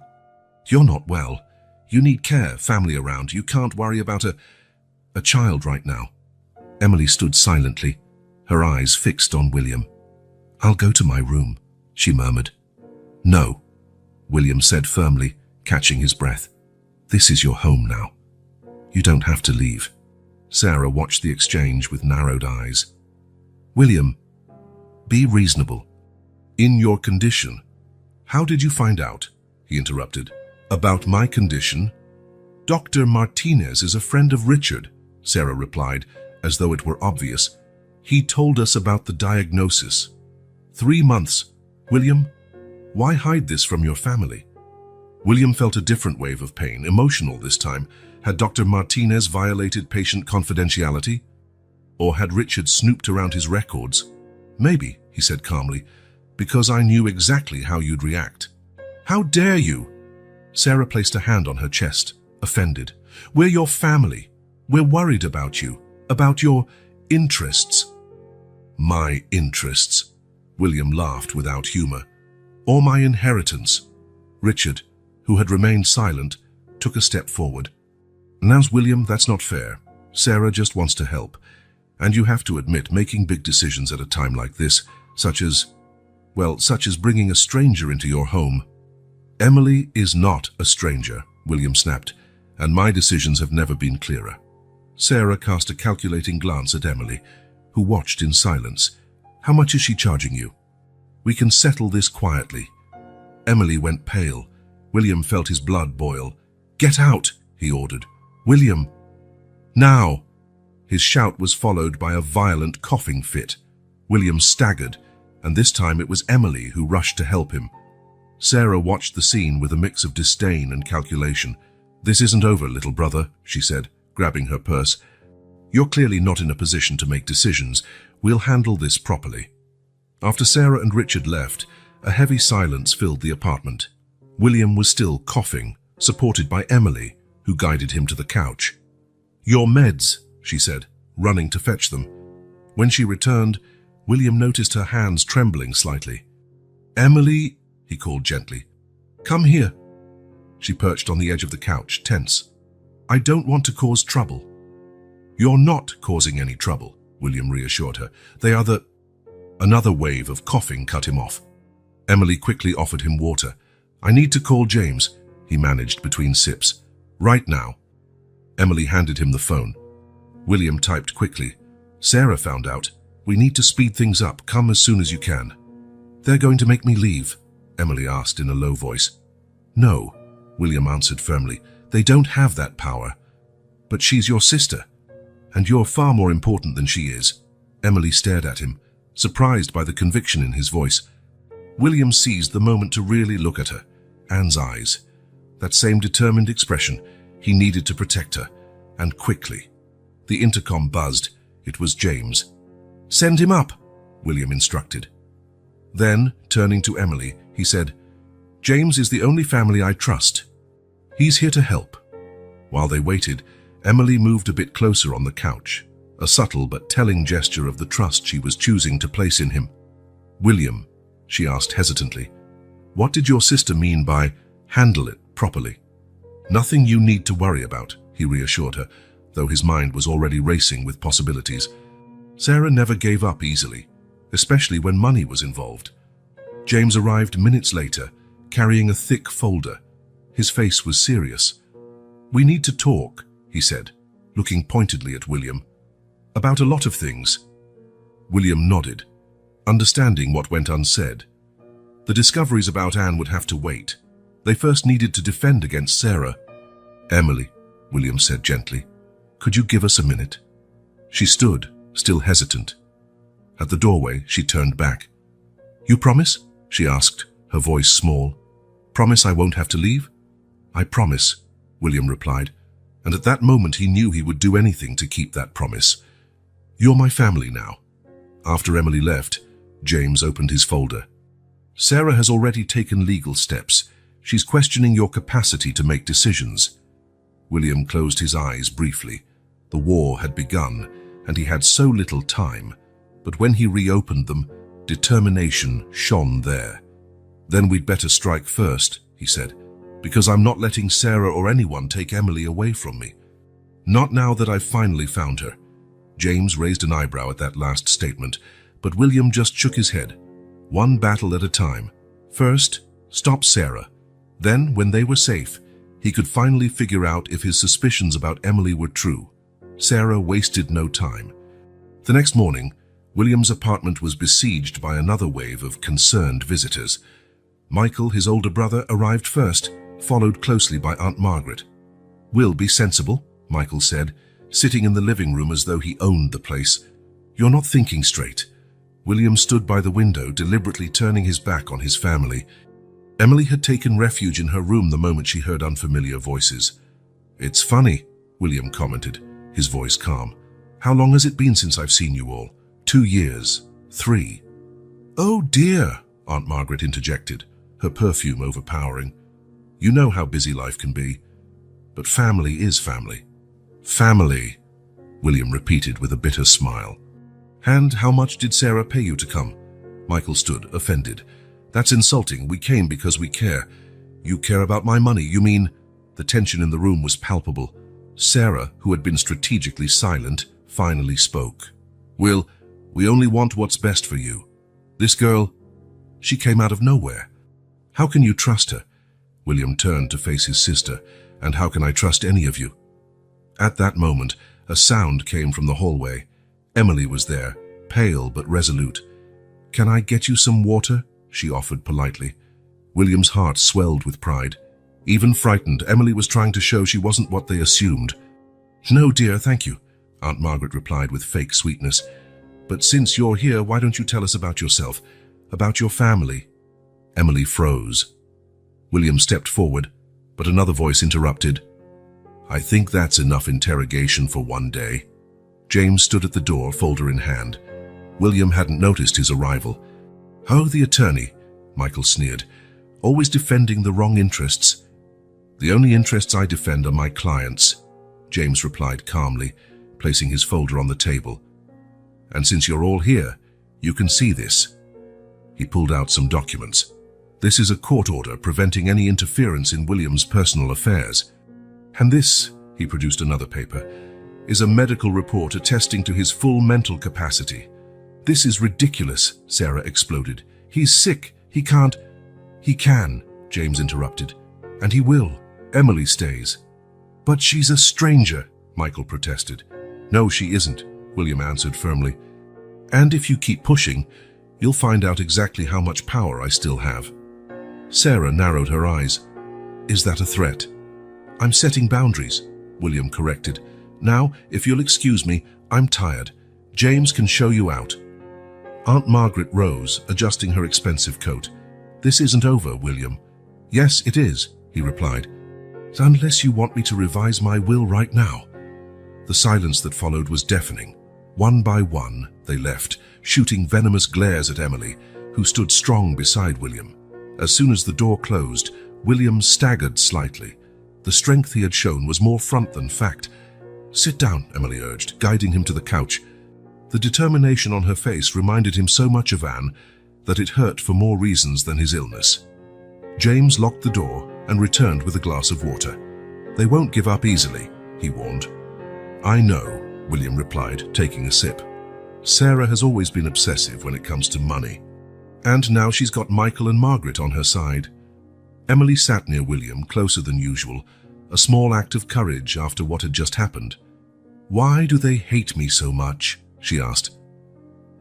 You're not well. You need care, family around. You can't worry about a child right now." Emily stood silently, her eyes fixed on William. "I'll go to my room," she murmured. "No," William said firmly, catching his breath. "This is your home now. You don't have to leave." Sarah watched the exchange with narrowed eyes. "William, be reasonable. In your condition." "How did you find out?" he interrupted. "About my condition?" "Dr. Martinez is a friend of Richard," Sarah replied, as though it were obvious. "He told us about the diagnosis. 3 months. William, why hide this from your family?" William felt a different wave of pain, emotional this time. Had Dr. Martinez violated patient confidentiality? Or had Richard snooped around his records? "Maybe," he said calmly, "because I knew exactly how you'd react." "How dare you?" Sarah placed a hand on her chest, offended. "We're your family. We're worried about you, about your interests." "My interests?" William laughed without humor. "Or my inheritance?" Richard, who had remained silent, took a step forward. "Now, William, that's not fair. Sarah just wants to help. And you have to admit, making big decisions at a time like this, such as bringing a stranger into your home." "Emily is not a stranger," William snapped, "and my decisions have never been clearer." Sarah cast a calculating glance at Emily, who watched in silence. "How much is she charging you?" "We can settle this quietly." Emily went pale. William felt his blood boil. "Get out," he ordered. "William, now!" His shout was followed by a violent coughing fit. William staggered, and this time it was Emily who rushed to help him. Sarah watched the scene with a mix of disdain and calculation. "This isn't over, little brother," she said, grabbing her purse. You're clearly not in a position to make decisions. We'll handle this properly." After Sarah and Richard left, a heavy silence filled the apartment. William was still coughing, supported by Emily, who guided him to the couch. "Your meds," she said, running to fetch them. When she returned, William noticed her hands trembling slightly. "Emily," he called gently, "come here." She perched on the edge of the couch, tense. "I don't want to cause trouble." "You're not causing any trouble," William reassured her. "They are the—" Another wave of coughing cut him off. Emily quickly offered him water. "I need to call James," he managed between sips. "Right now." Emily handed him the phone. William typed quickly. "Sarah found out. We need to speed things up. Come as soon as you can." "They're going to make me leave?" Emily asked in a low voice. "No," William answered firmly. "They don't have that power. But she's your sister, and you're far more important than she is." Emily stared at him, surprised by the conviction in his voice. William seized the moment to really look at her. Anne's eyes. That same determined expression. He needed to protect her, and quickly. The intercom buzzed. It was James. "Send him up," William instructed. Then, turning to Emily, he said, "James is the only family I trust. He's here to help." While they waited, Emily moved a bit closer on the couch, a subtle but telling gesture of the trust she was choosing to place in him. "William," she asked hesitantly, "what did your sister mean by handle it properly?" "Nothing you need to worry about," he reassured her, though his mind was already racing with possibilities. Sarah never gave up easily, especially when money was involved. James arrived minutes later, carrying a thick folder. His face was serious. "We need to talk," he said, looking pointedly at William. "About a lot of things." William nodded, understanding what went unsaid. The discoveries about Anne would have to wait. They first needed to defend against Sarah. "Emily," William said gently, "could you give us a minute?" She stood, still hesitant. At the doorway, she turned back. "You promise?" she asked, her voice small. "Promise I won't have to leave?" "I promise," William replied, and at that moment he knew he would do anything to keep that promise. "You're my family now." After Emily left, James opened his folder. "Sarah has already taken legal steps. She's questioning your capacity to make decisions." William closed his eyes briefly. The war had begun, and he had so little time, but when he reopened them, determination shone there. "Then we'd better strike first," he said, "because I'm not letting Sarah or anyone take Emily away from me. Not now that I've finally found her." James raised an eyebrow at that last statement, but William just shook his head. One battle at a time. First, stop Sarah. Then, when they were safe, he could finally figure out if his suspicions about Emily were true. Sarah wasted no time. The next morning, William's apartment was besieged by another wave of concerned visitors. Michael, his older brother, arrived first, followed closely by Aunt Margaret. "Will, be sensible," Michael said, sitting in the living room as though he owned the place. "You're not thinking straight." William stood by the window, deliberately turning his back on his family. Emily had taken refuge in her room the moment she heard unfamiliar voices. "It's funny," William commented, his voice calm. "How long has it been since I've seen you all? 2 years? 3? "Oh dear," Aunt Margaret interjected, her perfume overpowering. "You know how busy life can be. But family is family." "Family," William repeated with a bitter smile. "And how much did Sarah pay you to come?" Michael stood, offended. "That's insulting. We came because we care." "You care about my money, you mean?" The tension in the room was palpable. Sarah, who had been strategically silent, finally spoke. "Will, we only want what's best for you. This girl, she came out of nowhere. How can you trust her?" William turned to face his sister. "And how can I trust any of you?" At that moment, a sound came from the hallway. Emily was there, pale but resolute. "Can I get you some water?" she offered politely. William's heart swelled with pride. Even frightened, Emily was trying to show she wasn't what they assumed. "No, dear, thank you," Aunt Margaret replied with fake sweetness. "But since you're here, why don't you tell us about yourself, about your family?" Emily froze. William stepped forward, but another voice interrupted. "I think that's enough interrogation for one day." James stood at the door, folder in hand. William hadn't noticed his arrival. "Oh, the attorney," Michael sneered. "Always defending the wrong interests." "The only interests I defend are my clients," James replied calmly, placing his folder on the table. "And since you're all here, you can see this." He pulled out some documents. "This is a court order preventing any interference in William's personal affairs. And this," he produced another paper, "is a medical report attesting to his full mental capacity." "This is ridiculous," Sarah exploded. "He's sick. He can't—" "He can," James interrupted. "And he will. Emily stays." "But she's a stranger," Michael protested. "No, she isn't," William answered firmly. "And if you keep pushing, you'll find out exactly how much power I still have." Sarah narrowed her eyes. "Is that a threat?" "I'm setting boundaries," William corrected. "Now, if you'll excuse me, I'm tired. James can show you out." Aunt Margaret rose, adjusting her expensive coat. "This isn't over, William." "Yes, it is," he replied. "Unless you want me to revise my will right now." The silence that followed was deafening. One by one, they left, shooting venomous glares at Emily, who stood strong beside William. As soon as the door closed, William staggered slightly. The strength he had shown was more front than fact. "Sit down," Emily urged, guiding him to the couch. The determination on her face reminded him so much of Anne that it hurt for more reasons than his illness. James locked the door and returned with a glass of water. "They won't give up easily," he warned. "I know," William replied, taking a sip. "Sarah has always been obsessive when it comes to money. And now she's got Michael and Margaret on her side." Emily sat near William, closer than usual, a small act of courage after what had just happened. "Why do they hate me so much?" she asked.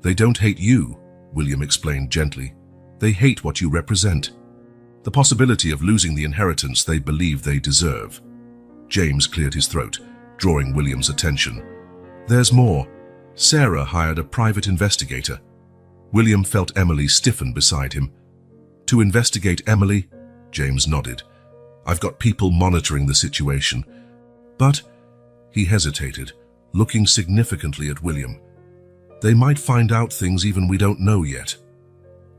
"They don't hate you," William explained gently. "They hate what you represent. The possibility of losing the inheritance they believe they deserve." James cleared his throat, drawing William's attention. "There's more. Sarah hired a private investigator." William felt Emily stiffen beside him. "To investigate Emily?" James nodded. "I've got people monitoring the situation." "But—" he hesitated, looking significantly at William. "They might find out things even we don't know yet."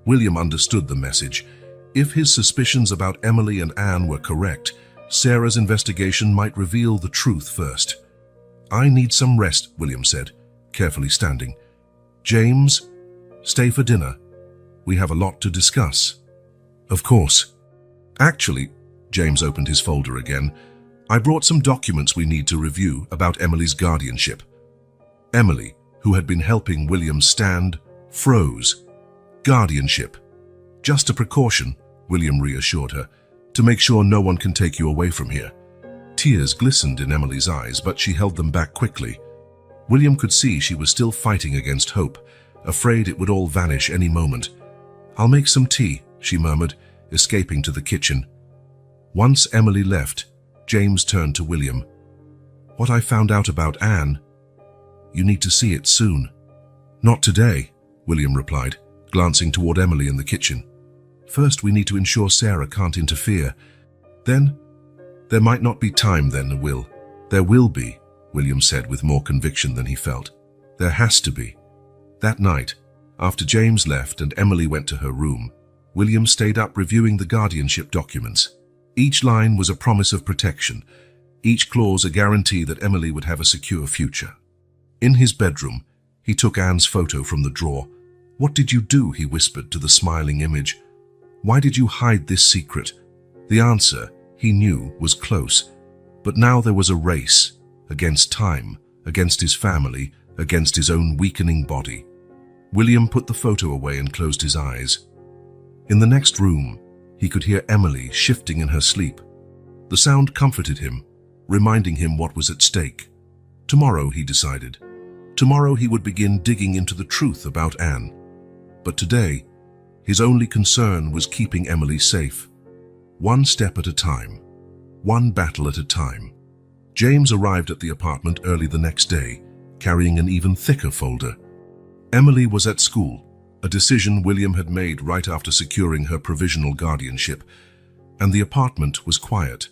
William understood the message. If his suspicions about Emily and Anne were correct, Sarah's investigation might reveal the truth first. "I need some rest," William said, carefully standing. "James, stay for dinner. We have a lot to discuss." "Of course." "Actually," James opened his folder again, "I brought some documents we need to review about Emily's guardianship." Emily, who had been helping William stand, froze. "Guardianship. Just a precaution," William reassured her, "to make sure no one can take you away from here." Tears glistened in Emily's eyes, but she held them back quickly. William could see she was still fighting against hope, afraid it would all vanish any moment. "I'll make some tea," she murmured, escaping to the kitchen. Once Emily left, James turned to William. "What I found out about Anne, you need to see it soon." "Not today," William replied, glancing toward Emily in the kitchen. "First, we need to ensure Sarah can't interfere. Then, there might not be time then, Will. There will be," William said with more conviction than he felt. "There has to be." That night, after James left and Emily went to her room, William stayed up reviewing the guardianship documents. Each line was a promise of protection, each clause a guarantee that Emily would have a secure future. In his bedroom, he took Anne's photo from the drawer. "What did you do?" he whispered to the smiling image. "Why did you hide this secret?" The answer, he knew, was close. But now there was a race, against time, against his family, against his own weakening body. William put the photo away and closed his eyes. In the next room, he could hear Emily shifting in her sleep. The sound comforted him, reminding him what was at stake. Tomorrow, he decided. Tomorrow he would begin digging into the truth about Anne. But today, his only concern was keeping Emily safe. One step at a time, one battle at a time. James arrived at the apartment early the next day, carrying an even thicker folder. Emily was at school, a decision William had made right after securing her provisional guardianship, and the apartment was quiet.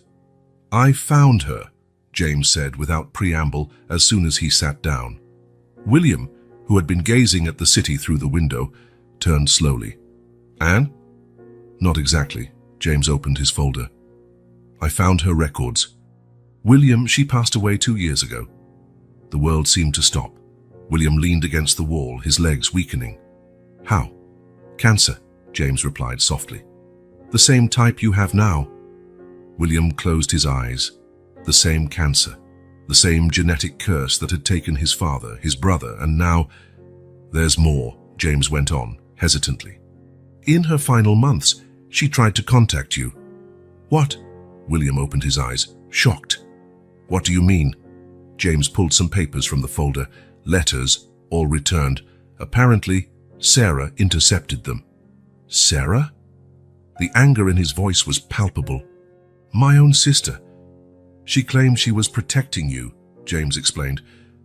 "I found her," James said without preamble as soon as he sat down. William, who had been gazing at the city through the window, turned slowly. Anne? Not exactly. James opened his folder. I found her records. William, she passed away 2 years ago. The world seemed to stop. William leaned against the wall, his legs weakening. How? Cancer, James replied softly. The same type you have now. William closed his eyes. The same cancer. The same genetic curse that had taken his father, his brother, and now... There's more, James went on, hesitantly. In her final months, she tried to contact you. What? William opened his eyes, shocked. What do you mean? James pulled some papers from the folder, letters, all returned. Apparently, Sarah intercepted them. Sarah? The anger in his voice was palpable. My own sister. She claimed she was protecting you, James explained,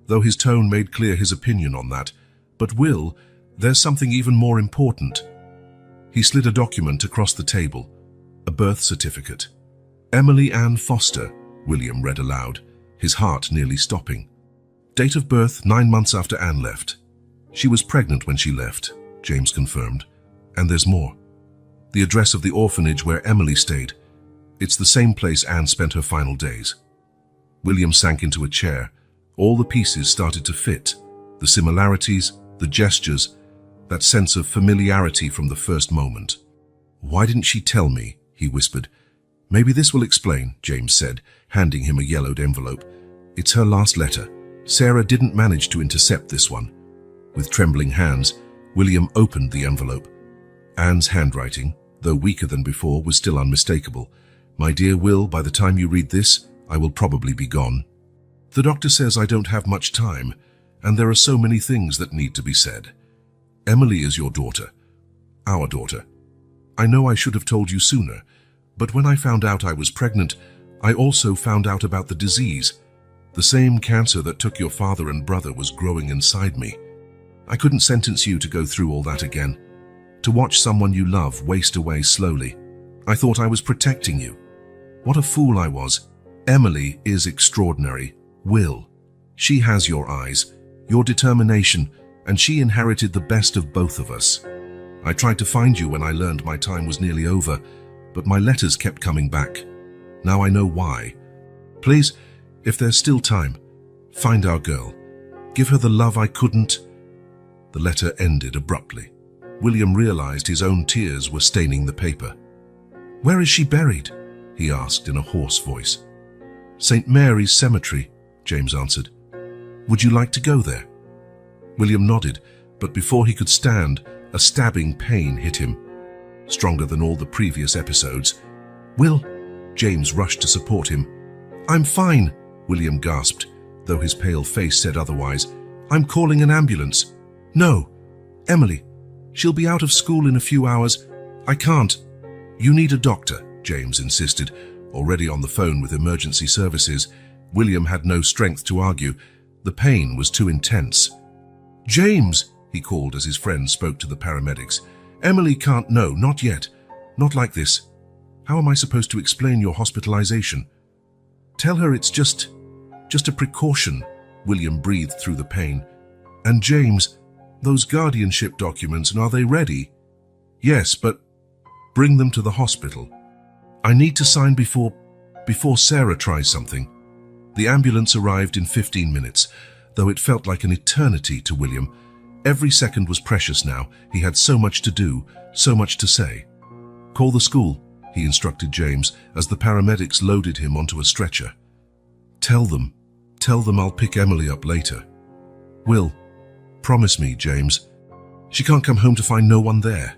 though his tone made clear his opinion on that. But Will, there's something even more important. He slid a document across the table, a birth certificate. Emily Ann Foster, William read aloud, his heart nearly stopping. Date of birth 9 months after Anne left. She was pregnant when she left, James confirmed. And there's more. The address of the orphanage where Emily stayed. It's the same place Anne spent her final days. William sank into a chair. All the pieces started to fit. The similarities, the gestures, that sense of familiarity from the first moment. Why didn't she tell me? He whispered. Maybe this will explain, James said, handing him a yellowed envelope. It's her last letter. Sarah didn't manage to intercept this one. With trembling hands, William opened the envelope. Anne's handwriting, though weaker than before, was still unmistakable. My dear Will, by the time you read this, I will probably be gone. The doctor says I don't have much time, and there are so many things that need to be said. Emily is your daughter. Our daughter. I know I should have told you sooner, but when I found out I was pregnant, I also found out about the disease. The same cancer that took your father and brother was growing inside me. I couldn't sentence you to go through all that again. To watch someone you love waste away slowly. I thought I was protecting you. What a fool I was. Emily is extraordinary. Will. She has your eyes, your determination, and she inherited the best of both of us. I tried to find you when I learned my time was nearly over, but my letters kept coming back. Now I know why. Please, if there's still time, find our girl. Give her the love I couldn't. The letter ended abruptly. William realized his own tears were staining the paper. Where is she buried? He asked in a hoarse voice. St. Mary's Cemetery, James answered. Would you like to go there? William nodded, but before he could stand, a stabbing pain hit him. Stronger than all the previous episodes. Will? James rushed to support him. I'm fine, William gasped, though his pale face said otherwise. I'm calling an ambulance. No. Emily. She'll be out of school in a few hours. I can't. You need a doctor, James insisted. Already on the phone with emergency services, William had no strength to argue. The pain was too intense. James, he called as his friend spoke to the paramedics. Emily can't. No, not yet. Not like this. How am I supposed to explain your hospitalization? Tell her it's just a precaution, William breathed through the pain. And James, those guardianship documents, and are they ready? Yes, but bring them to the hospital. I need to sign before Sarah tries something. The ambulance arrived in 15 minutes, though it felt like an eternity to William. Every second was precious now. He had so much to do, so much to say. Call the school, he instructed James as the paramedics loaded him onto a stretcher. Tell them I'll pick Emily up later. Will, promise me, James. She can't come home to find no one there.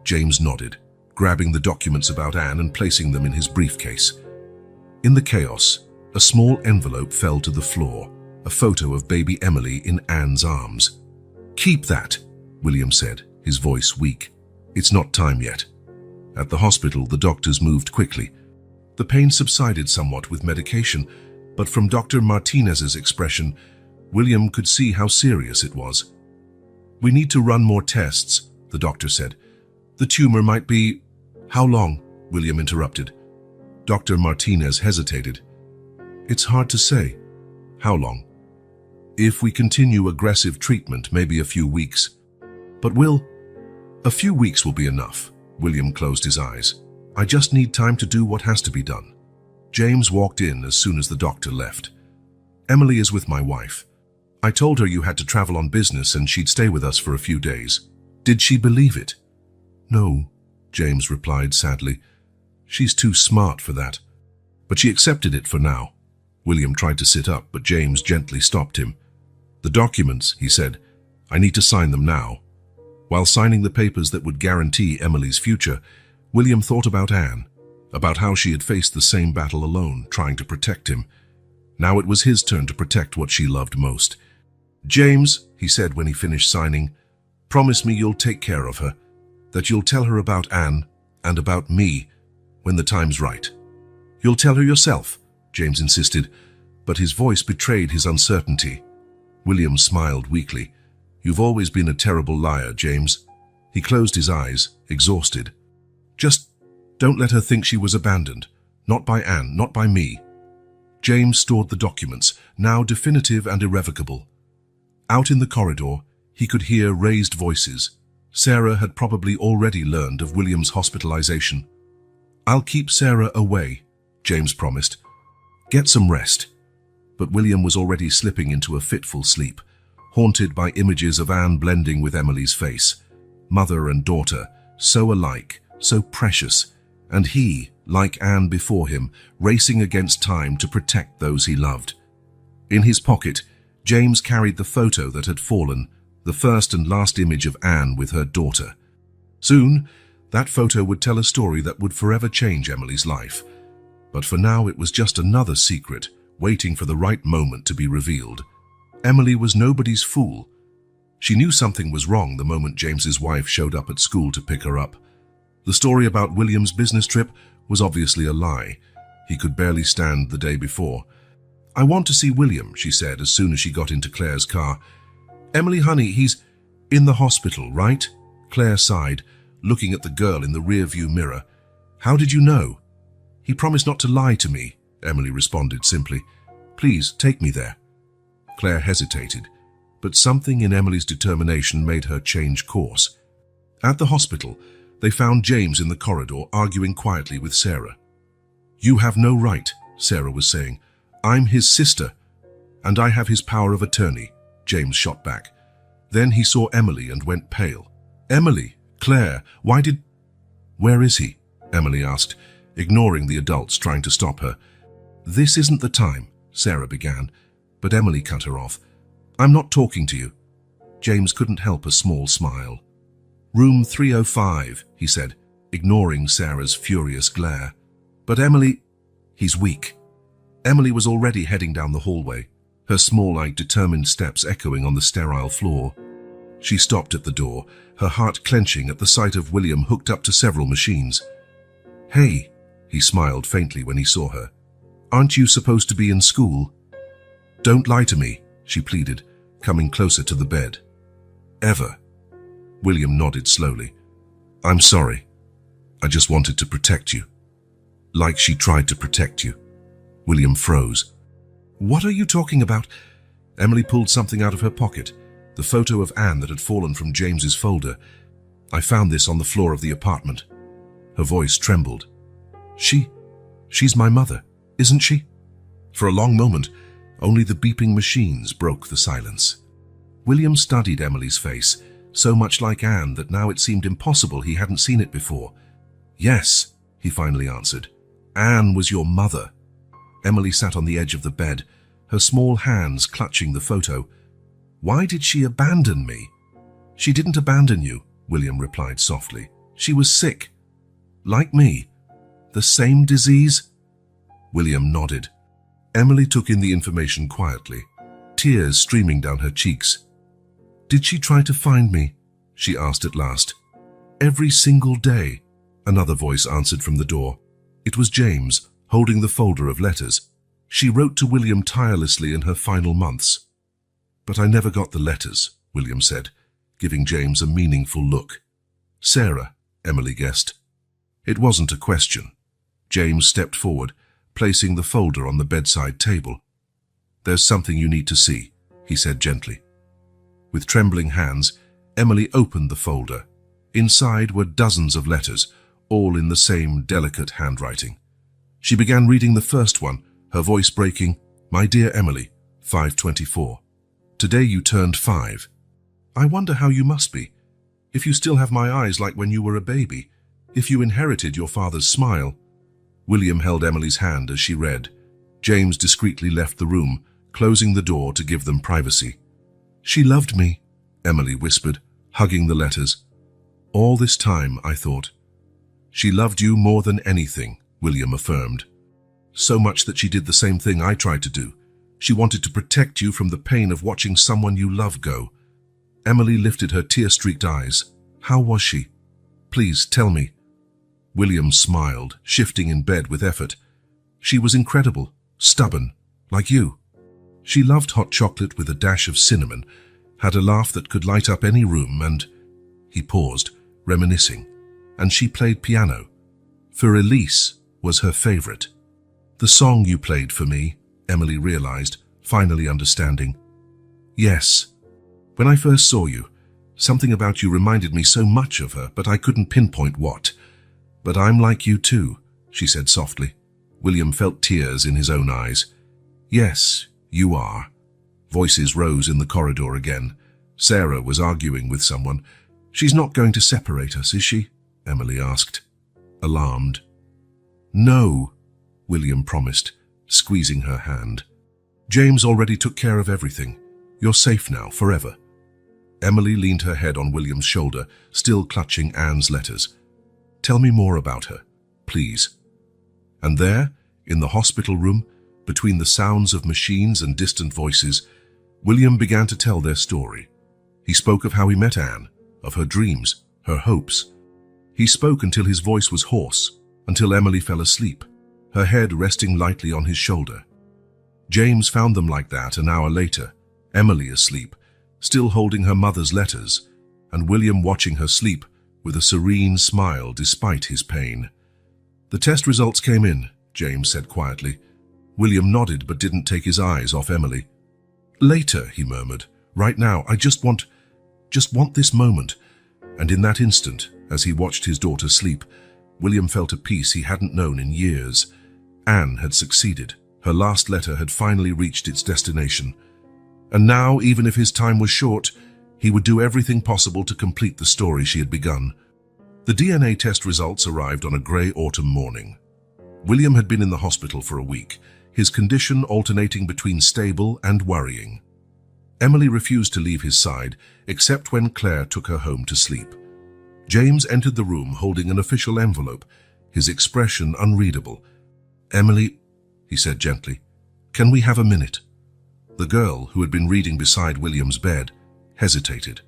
James nodded, grabbing the documents about Anne and placing them in his briefcase. In the chaos, a small envelope fell to the floor, a photo of baby Emily in Anne's arms. Keep that, William said, his voice weak. It's not time yet. At the hospital, the doctors moved quickly. The pain subsided somewhat with medication, but from Dr. Martinez's expression, William could see how serious it was. We need to run more tests, the doctor said. The tumor might be... How long? William interrupted. Dr. Martinez hesitated. It's hard to say. How long? If we continue aggressive treatment, maybe a few weeks. But a few weeks will be enough. William closed his eyes. I just need time to do what has to be done. James walked in as soon as the doctor left. Emily is with my wife. I told her you had to travel on business and she'd stay with us for a few days. Did she believe it? No, James replied sadly. She's too smart for that. But she accepted it for now. William tried to sit up, but James gently stopped him. The documents, he said. I need to sign them now. While signing the papers that would guarantee Emily's future, William thought about Anne, about how she had faced the same battle alone, trying to protect him. Now it was his turn to protect what she loved most. James, he said when he finished signing, promise me you'll take care of her, that you'll tell her about Anne and about me when the time's right. You'll tell her yourself, James insisted, but his voice betrayed his uncertainty. William smiled weakly. You've always been a terrible liar, James. He closed his eyes, exhausted. Just don't let her think she was abandoned. Not by Anne, not by me. James stored the documents, now definitive and irrevocable. Out in the corridor, he could hear raised voices. Sarah had probably already learned of William's hospitalization. I'll keep Sarah away, James promised. Get some rest. But William was already slipping into a fitful sleep, haunted by images of Anne blending with Emily's face. Mother and daughter, so alike, so precious, and he, like Anne before him, racing against time to protect those he loved. In his pocket, James carried the photo that had fallen, the first and last image of Anne with her daughter. Soon, that photo would tell a story that would forever change Emily's life. But for now it was just another secret, waiting for the right moment to be revealed. Emily was nobody's fool. She knew something was wrong the moment James's wife showed up at school to pick her up. The story about William's business trip was obviously a lie. He could barely stand the day before. I want to see William, she said as soon as she got into Claire's car. Emily, honey, he's in the hospital, right? Claire sighed, looking at the girl in the rearview mirror. How did you know? He promised not to lie to me, Emily responded simply. Please, take me there. Claire hesitated, but something in Emily's determination made her change course. At the hospital, they found James in the corridor arguing quietly with Sarah. You have no right, Sarah was saying. I'm his sister, and I have his power of attorney, James shot back. Then he saw Emily and went pale. Emily, Claire, Where is he? Emily asked, ignoring the adults trying to stop her. This isn't the time, Sarah began, but Emily cut her off. I'm not talking to you. James couldn't help a small smile. Room 305, he said, ignoring Sarah's furious glare. But Emily, he's weak. Emily was already heading down the hallway, her small-eyed determined steps echoing on the sterile floor. She stopped at the door, her heart clenching at the sight of William hooked up to several machines. Hey, he smiled faintly when he saw her. Aren't you supposed to be in school? Don't lie to me, she pleaded, coming closer to the bed. Ever? William nodded slowly. I'm sorry. I just wanted to protect you. Like she tried to protect you. William froze. What are you talking about? Emily pulled something out of her pocket, the photo of Anne that had fallen from James's folder. I found this on the floor of the apartment. Her voice trembled. She's my mother, isn't she? For a long moment, only the beeping machines broke the silence. William studied Emily's face, so much like Anne that now it seemed impossible he hadn't seen it before. Yes, he finally answered. Anne was your mother. Emily sat on the edge of the bed, her small hands clutching the photo. Why did she abandon me? She didn't abandon you, William replied softly. She was sick. Like me. The same disease? William nodded. Emily took in the information quietly, tears streaming down her cheeks. Did she try to find me? She asked at last. Every single day, another voice answered from the door. It was James, holding the folder of letters. She wrote to William tirelessly in her final months. But I never got the letters, William said, giving James a meaningful look. Sarah, Emily guessed. It wasn't a question. James stepped forward, placing the folder on the bedside table. There's something you need to see, he said gently. With trembling hands, Emily opened the folder. Inside were dozens of letters, all in the same delicate handwriting. She began reading the first one, her voice breaking. "My dear Emily, 5/24. Today you turned 5. I wonder how you must be. If you still have my eyes like when you were a baby. If you inherited your father's smile." William held Emily's hand as she read. James discreetly left the room, closing the door to give them privacy. "She loved me," Emily whispered, hugging the letters. "All this time, I thought." "She loved you more than anything," William affirmed. "So much that she did the same thing I tried to do. She wanted to protect you from the pain of watching someone you love go." Emily lifted her tear-streaked eyes. "How was she? Please, tell me." William smiled, shifting in bed with effort. "She was incredible, stubborn, like you. She loved hot chocolate with a dash of cinnamon, had a laugh that could light up any room, and—" He paused, reminiscing. "And she played piano. For Elise was her favorite. The song you played for me," Emily realized, finally understanding. "Yes. When I first saw you, something about you reminded me so much of her, but I couldn't pinpoint what. But I'm like you too," she said softly. William felt tears in his own eyes. "Yes, you are." Voices rose in the corridor again. Sarah was arguing with someone. "She's not going to separate us, is she?" Emily asked, alarmed. "No," William promised, squeezing her hand. "James already took care of everything. You're safe now, forever." Emily leaned her head on William's shoulder, still clutching Anne's letters. "Tell me more about her, please." And there, in the hospital room, between the sounds of machines and distant voices, William began to tell their story. He spoke of how he met Anne, of her dreams, her hopes. He spoke until his voice was hoarse, until Emily fell asleep, her head resting lightly on his shoulder. James found them like that an hour later, Emily asleep, still holding her mother's letters, and William watching her sleep with a serene smile despite his pain. "The test results came in," James said quietly. William nodded but didn't take his eyes off Emily. "Later," he murmured. "Right now, I just want this moment." And in that instant, as he watched his daughter sleep, William felt a peace he hadn't known in years. Anne had succeeded. Her last letter had finally reached its destination. And now, even if his time was short, he would do everything possible to complete the story she had begun. The DNA test results arrived on a grey autumn morning. William had been in the hospital for a week, his condition alternating between stable and worrying. Emily refused to leave his side, except when Claire took her home to sleep. James entered the room holding an official envelope, his expression unreadable. "Emily," he said gently, "can we have a minute?" The girl, who had been reading beside William's bed, hesitated.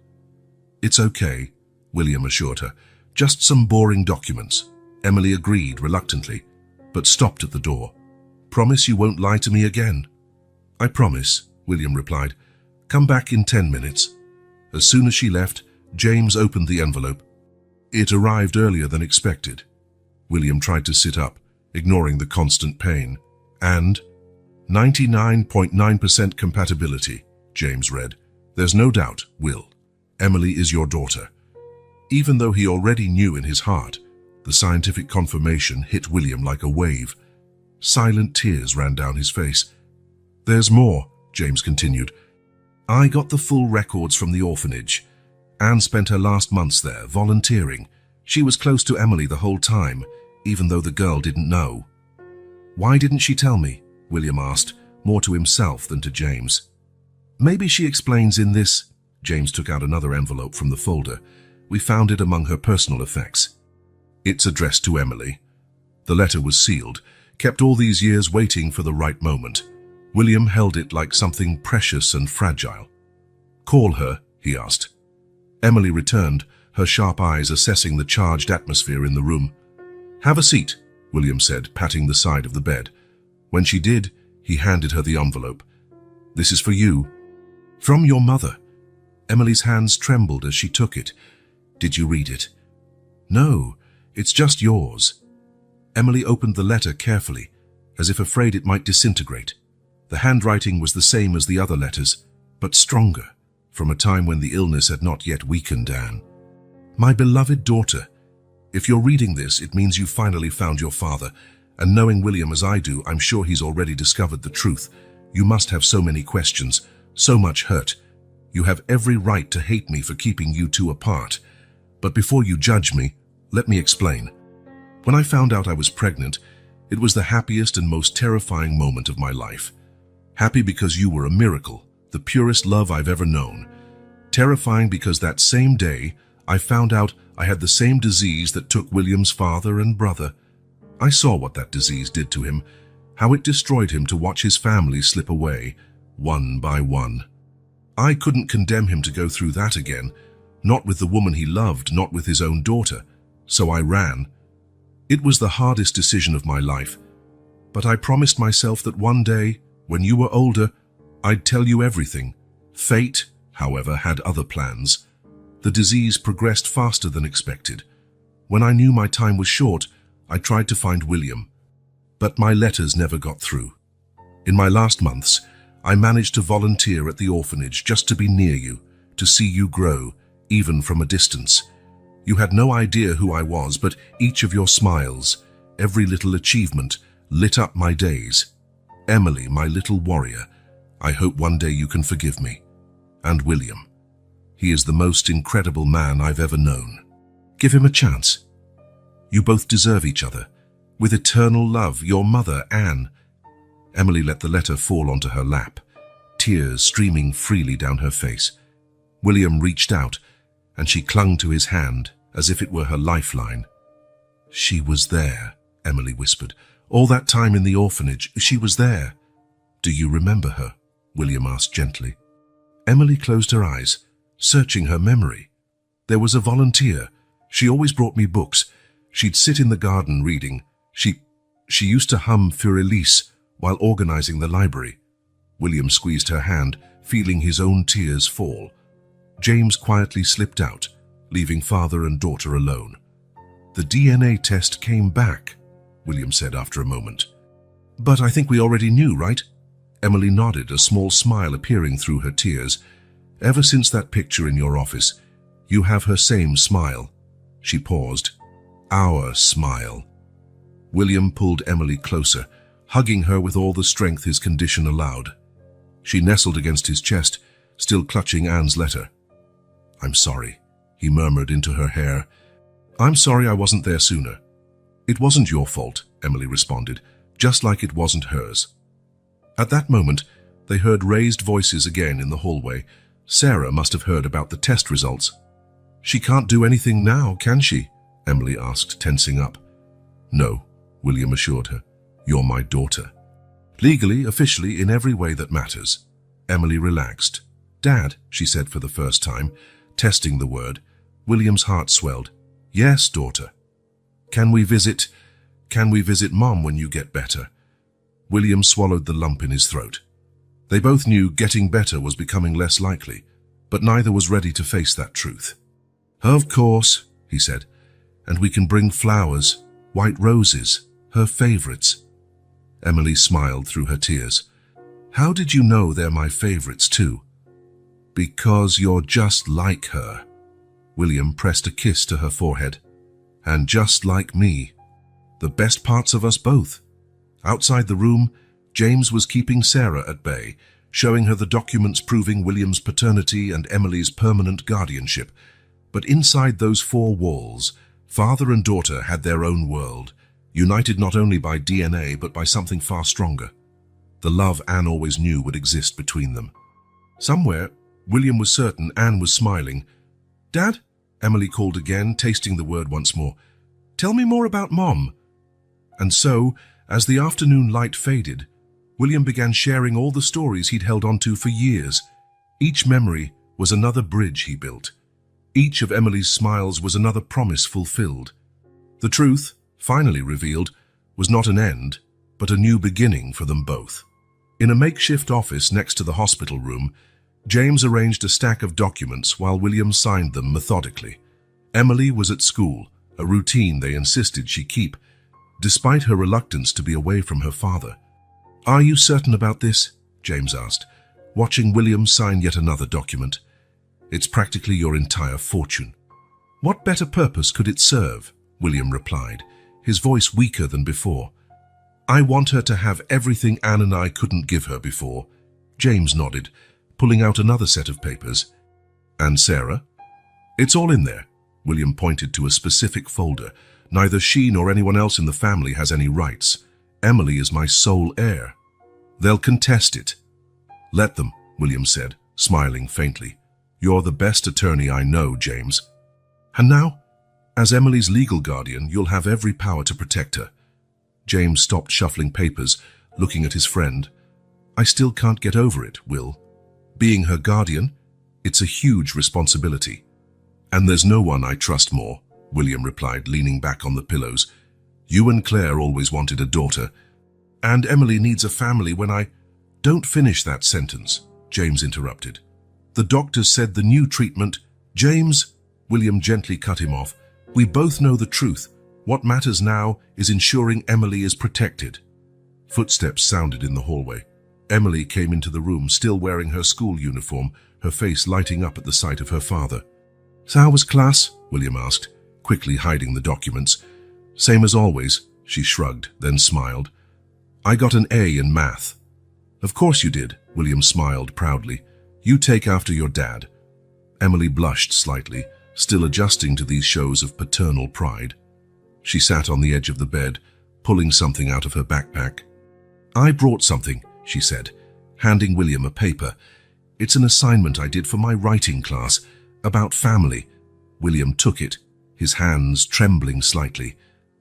"It's okay," William assured her. "Just some boring documents." Emily agreed reluctantly, but stopped at the door. "Promise you won't lie to me again?" "I promise," William replied. "Come back in 10 minutes." As soon as she left, James opened the envelope. It arrived earlier than expected. William tried to sit up, ignoring the constant pain. And 99.9% compatibility, James read. "There's no doubt, Will. Emily is your daughter." Even though he already knew in his heart, the scientific confirmation hit William like a wave. Silent tears ran down his face. "There's more," James continued. "I got the full records from the orphanage. Anne spent her last months there, volunteering. She was close to Emily the whole time, even though the girl didn't know." "Why didn't she tell me?" William asked, more to himself than to James. "Maybe she explains in this." James took out another envelope from the folder. "We found it among her personal effects. It's addressed to Emily." The letter was sealed, kept all these years waiting for the right moment. William held it like something precious and fragile. "Call her," he asked. Emily returned, her sharp eyes assessing the charged atmosphere in the room. "Have a seat," William said, patting the side of the bed. When she did, he handed her the envelope. "This is for you." "From your mother." Emily's hands trembled as she took it. "Did you read it?" "No, it's just yours." Emily opened the letter carefully, as if afraid it might disintegrate. The handwriting was the same as the other letters, but stronger, from a time when the illness had not yet weakened Anne. My beloved daughter, if you're reading this, it means you finally found your father, and knowing William as I do, I'm sure he's already discovered the truth. You must have so many questions, so much hurt. You have every right to hate me for keeping you two apart. But before you judge me, let me explain. When I found out I was pregnant, it was the happiest and most terrifying moment of my life. Happy because you were a miracle, the purest love I've ever known. Terrifying because that same day, I found out I had the same disease that took William's father and brother. I saw what that disease did to him, how it destroyed him to watch his family slip away, one by one. I couldn't condemn him to go through that again, not with the woman he loved, not with his own daughter. So I ran. It was the hardest decision of my life, but I promised myself that one day, when you were older, I'd tell you everything. Fate, however, had other plans. The disease progressed faster than expected. When I knew my time was short, I tried to find William, but my letters never got through. In my last months, I managed to volunteer at the orphanage just to be near you, to see you grow, even from a distance. You had no idea who I was, but each of your smiles, every little achievement, lit up my days. Emily, my little warrior, I hope one day you can forgive me. And William. He is the most incredible man I've ever known. Give him a chance. You both deserve each other. With eternal love, your mother, Anne. Emily let the letter fall onto her lap, tears streaming freely down her face. William reached out, and she clung to his hand as if it were her lifeline. She was there, Emily whispered. All that time in the orphanage, she was there. Do you remember her? William asked gently. Emily closed her eyes, searching her memory. There was a volunteer. She always brought me books. She'd sit in the garden reading. She used to hum Für Elise while organizing the library. William squeezed her hand, feeling his own tears fall. James quietly slipped out, leaving father and daughter alone. The DNA test came back, William said after a moment. But I think we already knew, right? Emily nodded, a small smile appearing through her tears. Ever since that picture in your office, you have her same smile. She paused. Our smile. William pulled Emily closer, hugging her with all the strength his condition allowed. She nestled against his chest, still clutching Anne's letter. I'm sorry, he murmured into her hair. I'm sorry I wasn't there sooner. It wasn't your fault, Emily responded, just like it wasn't hers. At that moment, they heard raised voices again in the hallway. Sarah must have heard about the test results. She can't do anything now, can she? Emily asked, tensing up. No, William assured her. You're my daughter. Legally, officially, in every way that matters. Emily relaxed. Dad, she said for the first time, testing the word. William's heart swelled. Yes, daughter. Can we visit Mom when you get better? William swallowed the lump in his throat. They both knew getting better was becoming less likely, but neither was ready to face that truth. Of course, he said, and we can bring flowers, white roses, her favorites. Emily smiled through her tears. How did you know they're my favorites too? Because you're just like her. William pressed a kiss to her forehead. And just like me. The best parts of us both. Outside the room, James was keeping Sarah at bay, showing her the documents proving William's paternity and Emily's permanent guardianship. But inside those four walls, father and daughter had their own world, united not only by DNA but by something far stronger. The love Anne always knew would exist between them. Somewhere, William was certain Anne was smiling. Dad? Emily called again, tasting the word once more. Tell me more about Mom. And so, as the afternoon light faded, William began sharing all the stories he'd held onto for years. Each memory was another bridge he built. Each of Emily's smiles was another promise fulfilled. The truth, finally revealed, was not an end, but a new beginning for them both. In a makeshift office next to the hospital room, James arranged a stack of documents while William signed them methodically. Emily was at school, a routine they insisted she keep, despite her reluctance to be away from her father. Are you certain about this? James asked. watching William sign yet another document. It's practically your entire fortune. What better purpose could it serve? William replied, his voice weaker than before. I want her to have everything Anne and I couldn't give her before. James nodded, pulling out another set of papers. And Sarah? It's all in there. William pointed to a specific folder. Neither she nor anyone else in the family has any rights. Emily is my sole heir. They'll contest it. Let them, William said, smiling faintly. You're the best attorney I know, James. And now, as Emily's legal guardian, you'll have every power to protect her. James stopped shuffling papers, looking at his friend. I still can't get over it, Will. Being her guardian, it's a huge responsibility. And there's no one I trust more, William replied, leaning back on the pillows. You and Claire always wanted a daughter, and Emily needs a family when I... Don't finish that sentence, James interrupted. The doctors said the new treatment... James, William gently cut him off. We both know the truth. What matters now is ensuring Emily is protected. Footsteps sounded in the hallway. Emily came into the room, still wearing her school uniform, her face lighting up at the sight of her father. So how was class? William asked, quickly hiding the documents. Same as always, she shrugged, then smiled. I got an A in math. Of course you did, William smiled proudly. You take after your dad. Emily blushed slightly, still adjusting to these shows of paternal pride. She sat on the edge of the bed, pulling something out of her backpack. I brought something, she said, handing William a paper. It's an assignment I did for my writing class, about family. William took it, his hands trembling slightly.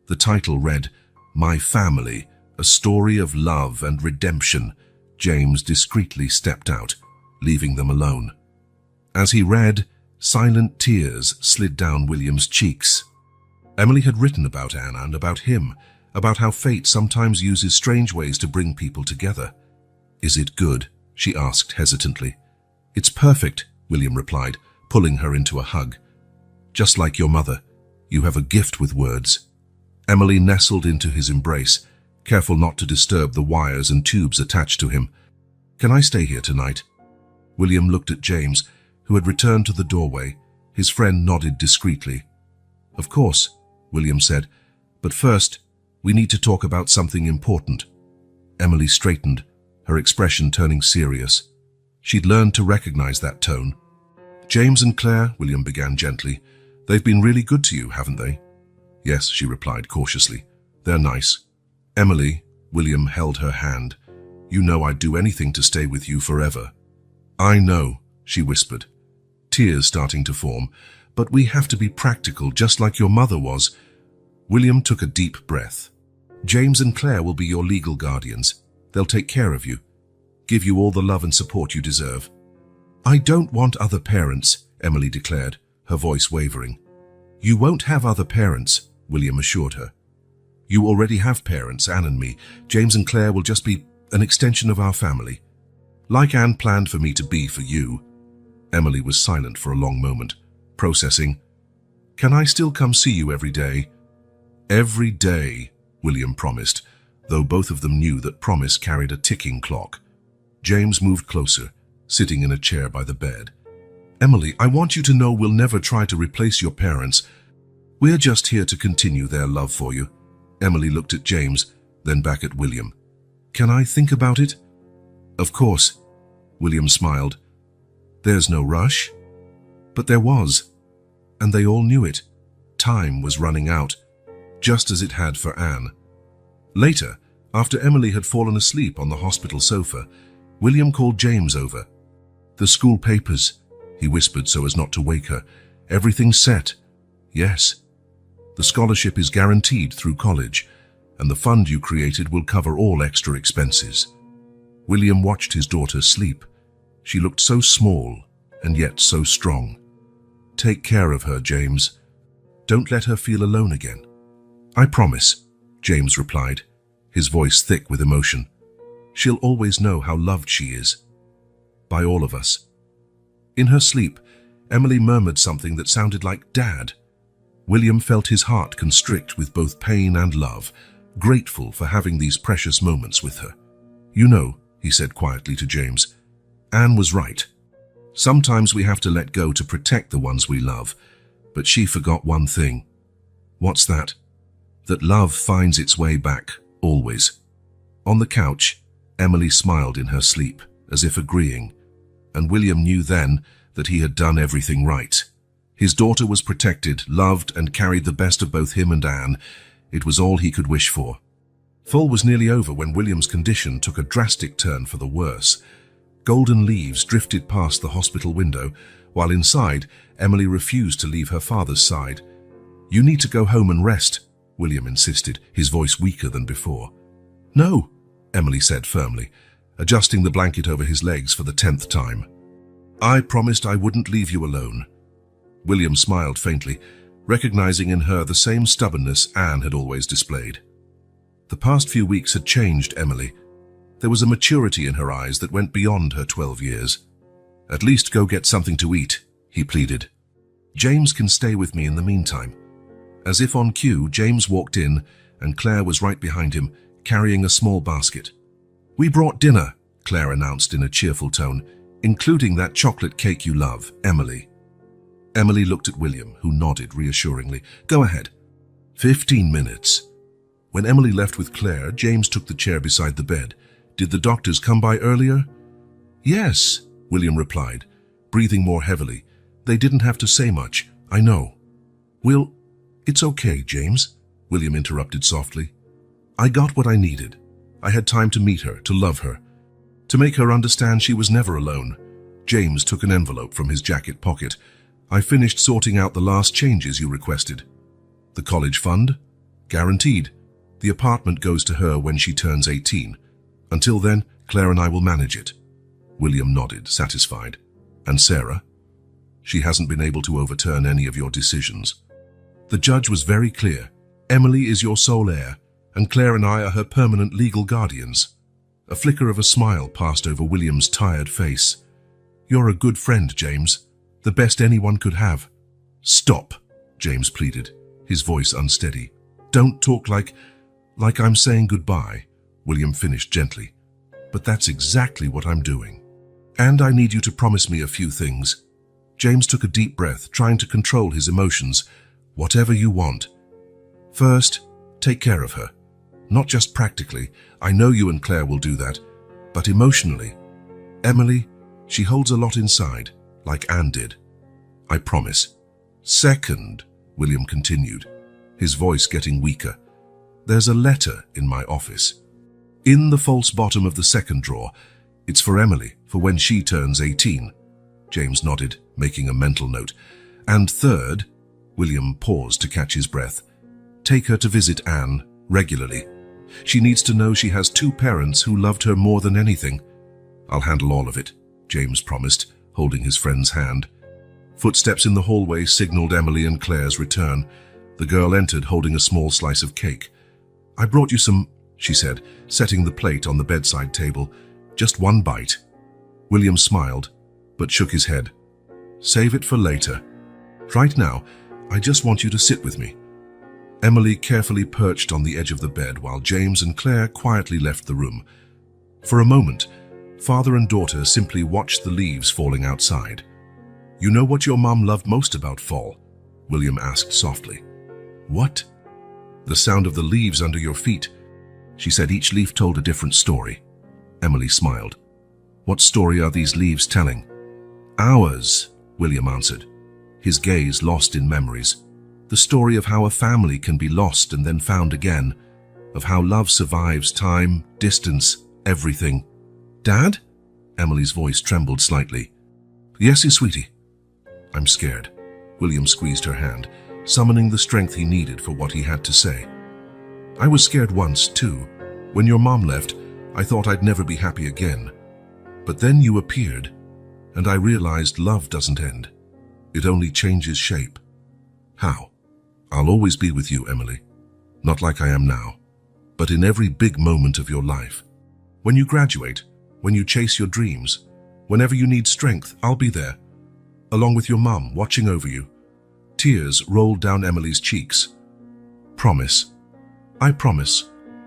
The title read, My Family, a Story of Love and Redemption. James discreetly stepped out, leaving them alone. As he read, silent tears slid down William's cheeks. Emily had written about Anna and about him, about how fate sometimes uses strange ways to bring people together. Is it good? She asked hesitantly. It's perfect, William replied, pulling her into a hug. Just like your mother, you have a gift with words. Emily nestled into his embrace, careful not to disturb the wires and tubes attached to him. Can I stay here tonight? William looked at James, who had returned to the doorway. His friend nodded discreetly. Of course, William said, but first, we need to talk about something important. Emily straightened, her expression turning serious. She'd learned to recognize that tone. James and Claire, William began gently, they've been really good to you, haven't they? Yes, she replied cautiously. They're nice. Emily, William held her hand. You know I'd do anything to stay with you forever. I know, she whispered, tears starting to form, but we have to be practical, just like your mother was. William took a deep breath. James and Claire will be your legal guardians. They'll take care of you, give you all the love and support you deserve. I don't want other parents, Emily declared, her voice wavering. You won't have other parents, William assured her. You already have parents, Anne and me. James and Claire will just be an extension of our family. Like Anne planned for me to be for you. Emily was silent for a long moment, processing. Can I still come see you every day? Every day, William promised, though both of them knew that promise carried a ticking clock. James moved closer, sitting in a chair by the bed. Emily, I want you to know we'll never try to replace your parents. We're just here to continue their love for you. Emily looked at James, then back at William. Can I think about it? Of course, William smiled. There's no rush. But there was, and they all knew it. Time was running out, just as it had for Anne. Later, after Emily had fallen asleep on the hospital sofa, William called James over. The school papers, he whispered so as not to wake her. Everything's set. Yes. The scholarship is guaranteed through college, and the fund you created will cover all extra expenses. William watched his daughter sleep. She looked so small, and yet so strong. Take care of her, James. Don't let her feel alone again. I promise, James replied, his voice thick with emotion. She'll always know how loved she is. By all of us. In her sleep, Emily murmured something that sounded like Dad. William felt his heart constrict with both pain and love, grateful for having these precious moments with her. You know, he said quietly to James, Anne was right. Sometimes we have to let go to protect the ones we love, but she forgot one thing. What's that? That love finds its way back, always. On the couch, Emily smiled in her sleep, as if agreeing, and William knew then that he had done everything right. His daughter was protected, loved, and carried the best of both him and Anne. It was all he could wish for. Fall was nearly over when William's condition took a drastic turn for the worse. Golden leaves drifted past the hospital window, while inside, Emily refused to leave her father's side. "You need to go home and rest," William insisted, his voice weaker than before. "No," Emily said firmly, adjusting the blanket over his legs for the 10th time. "I promised I wouldn't leave you alone." William smiled faintly, recognizing in her the same stubbornness Anne had always displayed. The past few weeks had changed Emily. There was a maturity in her eyes that went beyond her 12 years. "At least go get something to eat," he pleaded. "James can stay with me in the meantime." As if on cue, James walked in, and Claire was right behind him, carrying a small basket. "We brought dinner," Claire announced in a cheerful tone, "including that chocolate cake you love, Emily." Emily looked at William, who nodded reassuringly. "Go ahead." 15 minutes. When Emily left with Claire, James took the chair beside the bed. "Did the doctors come by earlier?" "Yes," William replied, breathing more heavily. "They didn't have to say much, I know." "Will, it's okay, James," William interrupted softly. "I got what I needed. I had time to meet her, to love her, to make her understand she was never alone." James took an envelope from his jacket pocket. "I finished sorting out the last changes you requested. The college fund? Guaranteed. The apartment goes to her when she turns 18. Until then, Claire and I will manage it." William nodded, satisfied. "And Sarah? She hasn't been able to overturn any of your decisions." The judge was very clear. "Emily is your sole heir, and Claire and I are her permanent legal guardians." A flicker of a smile passed over William's tired face. "You're a good friend, James. The best anyone could have." "Stop," James pleaded, his voice unsteady. "Don't talk like I'm saying goodbye," William finished gently. "But that's exactly what I'm doing. And I need you to promise me a few things." James took a deep breath, trying to control his emotions. "Whatever you want. First, take care of her. Not just practically, I know you and Claire will do that, but emotionally. Emily, she holds a lot inside, like Anne did. I promise." "Second," William continued, his voice getting weaker, "there's a letter in my office. In the false bottom of the second drawer. It's for Emily, for when she turns 18. James nodded, making a mental note. "And third," William paused to catch his breath, "take her to visit Anne regularly. She needs to know she has two parents who loved her more than anything." "I'll handle all of it," James promised, holding his friend's hand. Footsteps in the hallway signaled Emily and Claire's return. The girl entered holding a small slice of cake. "I brought you some," she said, setting the plate on the bedside table. "Just one bite." William smiled, but shook his head. "Save it for later. Right now, I just want you to sit with me." Emily carefully perched on the edge of the bed while James and Claire quietly left the room. For a moment, father and daughter simply watched the leaves falling outside. "You know what your mom loved most about fall?" William asked softly. "What?" "The sound of the leaves under your feet. She said each leaf told a different story." Emily smiled. "What story are these leaves telling?" "Ours," William answered, his gaze lost in memories. "The story of how a family can be lost and then found again, of how love survives time, distance, everything." "Dad?" Emily's voice trembled slightly. "Yes, sweetie." "I'm scared." William squeezed her hand, summoning the strength he needed for what he had to say. "I was scared once, too. When your mom left, I thought I'd never be happy again. But then you appeared, and I realized love doesn't end. It only changes shape." "How?" "I'll always be with you, Emily. Not like I am now, but in every big moment of your life. When you graduate, when you chase your dreams, whenever you need strength, I'll be there, along with your mom, watching over you." Tears rolled down Emily's cheeks. "Promise." "I promise,"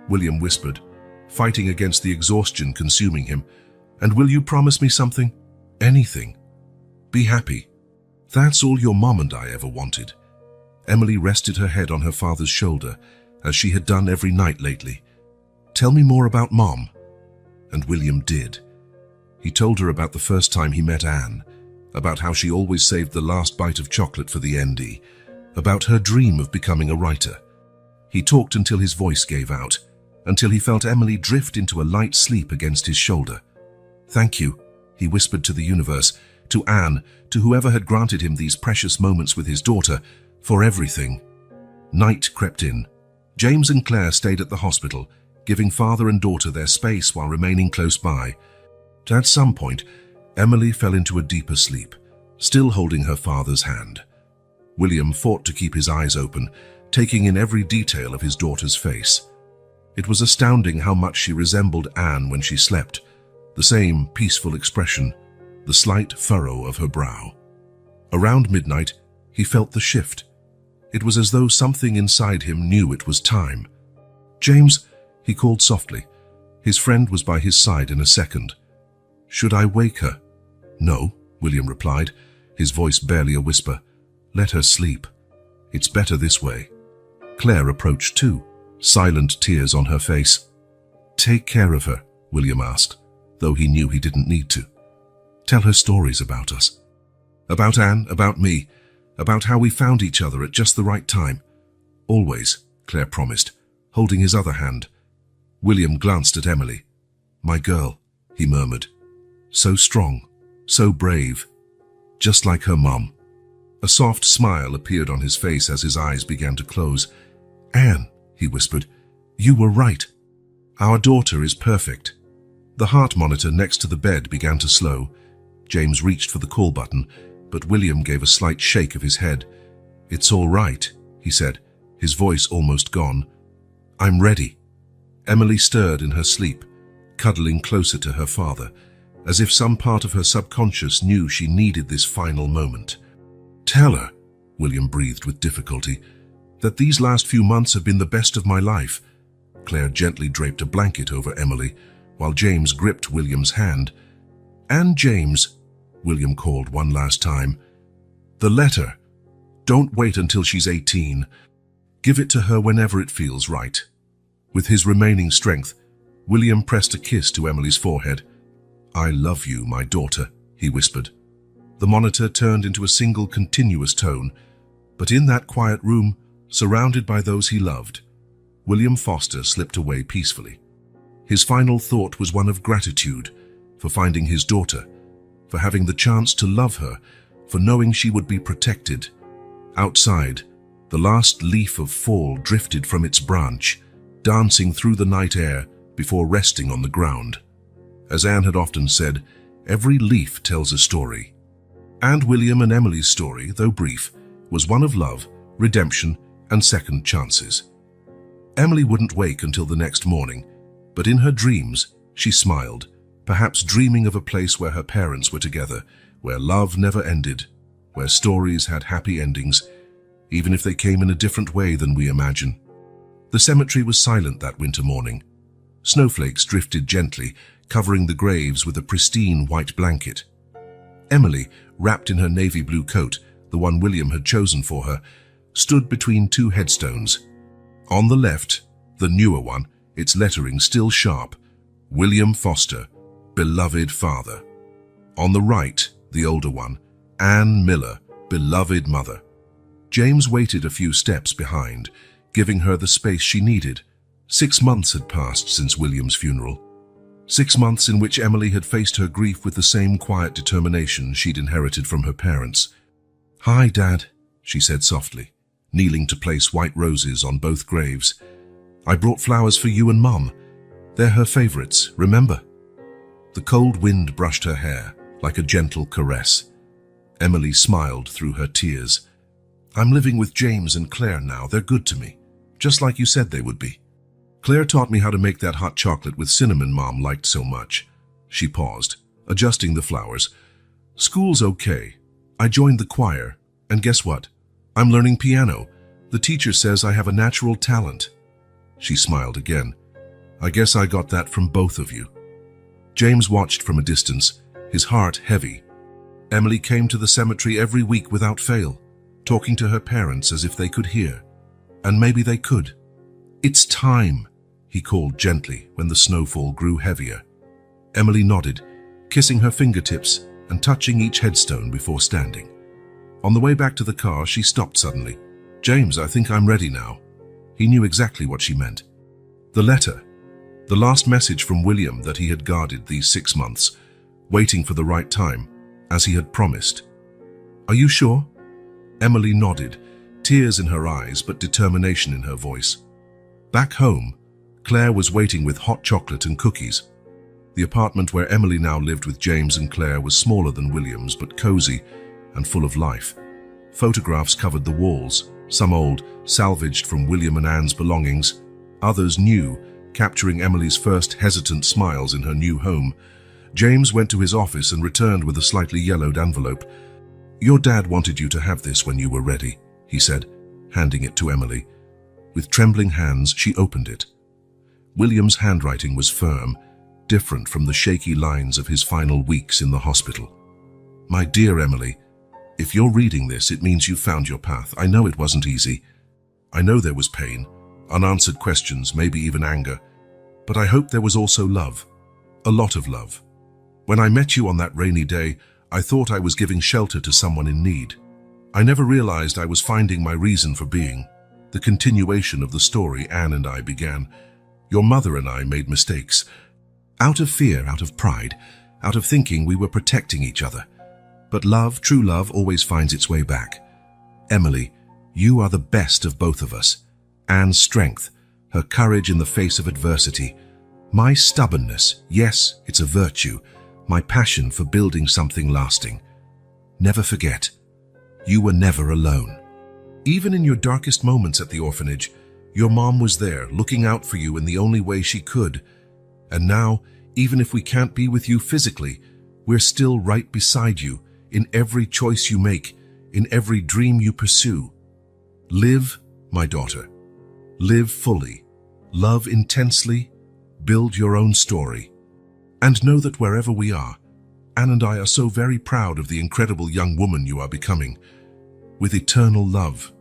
William whispered, fighting against the exhaustion consuming him. And will you promise me something? Anything. Be happy. That's all your mom and I ever wanted. Emily rested her head on her father's shoulder, as she had done every night lately. Tell me more about Mom. And William did. He told her about the first time he met Anne, about how she always saved the last bite of chocolate for the ND, about her dream of becoming a writer. He talked until his voice gave out, until he felt Emily drift into a light sleep against his shoulder. Thank you, he whispered to the universe, to Anne, to whoever had granted him these precious moments with his daughter, for everything. Night crept in. James and Claire stayed at the hospital, giving father and daughter their space while remaining close by. At some point, Emily fell into a deeper sleep, still holding her father's hand. William fought to keep his eyes open, taking in every detail of his daughter's face. It was astounding how much she resembled Anne when she slept, the same peaceful expression, the slight furrow of her brow. Around midnight, he felt the shift. It was as though something inside him knew it was time. James, he called softly. His friend was by his side in a second. Should I wake her? No, William replied, his voice barely a whisper. Let her sleep. It's better this way. Claire approached too, silent tears on her face. Take care of her, William asked, though he knew he didn't need to. Tell her stories about us. About Anne, about me, about how we found each other at just the right time. Always, Claire promised, holding his other hand. William glanced at Emily. My girl, he murmured. So strong, so brave, just like her mum. A soft smile appeared on his face as his eyes began to close. Anne, he whispered, you were right. Our daughter is perfect. The heart monitor next to the bed began to slow. James reached for the call button, but William gave a slight shake of his head. It's all right, he said, his voice almost gone. I'm ready. Emily stirred in her sleep, cuddling closer to her father, as if some part of her subconscious knew she needed this final moment. Tell her, William breathed with difficulty, that these last few months have been the best of my life. Claire gently draped a blanket over Emily, while James gripped William's hand. And James, William called one last time. The letter. Don't wait until she's 18. Give it to her whenever it feels right. With his remaining strength, William pressed a kiss to Emily's forehead. I love you, my daughter, he whispered. The monitor turned into a single continuous tone, but in that quiet room, surrounded by those he loved, William Foster slipped away peacefully. His final thought was one of gratitude for finding his daughter, for having the chance to love her, for knowing she would be protected. Outside, the last leaf of fall drifted from its branch, dancing through the night air before resting on the ground. As Anne had often said, every leaf tells a story. And William and Emily's story, though brief, was one of love, redemption, and second chances. Emily wouldn't wake until the next morning, but in her dreams, she smiled, perhaps dreaming of a place where her parents were together, where love never ended, where stories had happy endings, even if they came in a different way than we imagine. The cemetery was silent that winter morning. Snowflakes drifted gently, covering the graves with a pristine white blanket. Emily, wrapped in her navy blue coat, the one William had chosen for her, stood between two headstones. On the left, the newer one, its lettering still sharp, William Foster, beloved father. On the right, the older one, Anne Miller, beloved mother. James waited a few steps behind, giving her the space she needed. 6 months had passed since William's funeral. 6 months in which Emily had faced her grief with the same quiet determination she'd inherited from her parents. Hi, Dad, she said softly, kneeling to place white roses on both graves. I brought flowers for you and Mum. They're her favorites, remember? The cold wind brushed her hair, like a gentle caress. Emily smiled through her tears. I'm living with James and Claire now. They're good to me, just like you said they would be. Claire taught me how to make that hot chocolate with cinnamon Mom liked so much. She paused, adjusting the flowers. School's okay. I joined the choir, and guess what? I'm learning piano. The teacher says I have a natural talent. She smiled again. I guess I got that from both of you. James watched from a distance, his heart heavy. Emily came to the cemetery every week without fail, talking to her parents as if they could hear. And maybe they could. "It's time," he called gently when the snowfall grew heavier. Emily nodded, kissing her fingertips and touching each headstone before standing. On the way back to the car, she stopped suddenly. "James, I think I'm ready now." He knew exactly what she meant. The letter, the last message from William that he had guarded these 6 months, waiting for the right time, as he had promised. "Are you sure?" Emily nodded, tears in her eyes but determination in her voice. Back home, Claire was waiting with hot chocolate and cookies. The apartment where Emily now lived with James and Claire was smaller than William's but cozy and full of life. Photographs covered the walls, some old, salvaged from William and Anne's belongings, others new, capturing Emily's first hesitant smiles in her new home. James went to his office and returned with a slightly yellowed envelope. "Your dad wanted you to have this when you were ready," he said, handing it to Emily. With trembling hands, she opened it. William's handwriting was firm, different from the shaky lines of his final weeks in the hospital. "My dear Emily, if you're reading this, it means you found your path. I know it wasn't easy. I know there was pain, unanswered questions, maybe even anger. But I hope there was also love. A lot of love. When I met you on that rainy day, I thought I was giving shelter to someone in need. I never realized I was finding my reason for being, the continuation of the story Anne and I began. Your mother and I made mistakes. Out of fear, out of pride, out of thinking we were protecting each other. But love, true love, always finds its way back. Emily, you are the best of both of us. Anne's strength, her courage in the face of adversity. My stubbornness, yes, it's a virtue. My passion for building something lasting. Never forget, you were never alone. Even in your darkest moments at the orphanage, your mom was there, looking out for you in the only way she could. And now, even if we can't be with you physically, we're still right beside you in every choice you make, in every dream you pursue. Live, my daughter. Live fully. Love intensely. Build your own story. And know that wherever we are, Anne and I are so very proud of the incredible young woman you are becoming. With eternal love,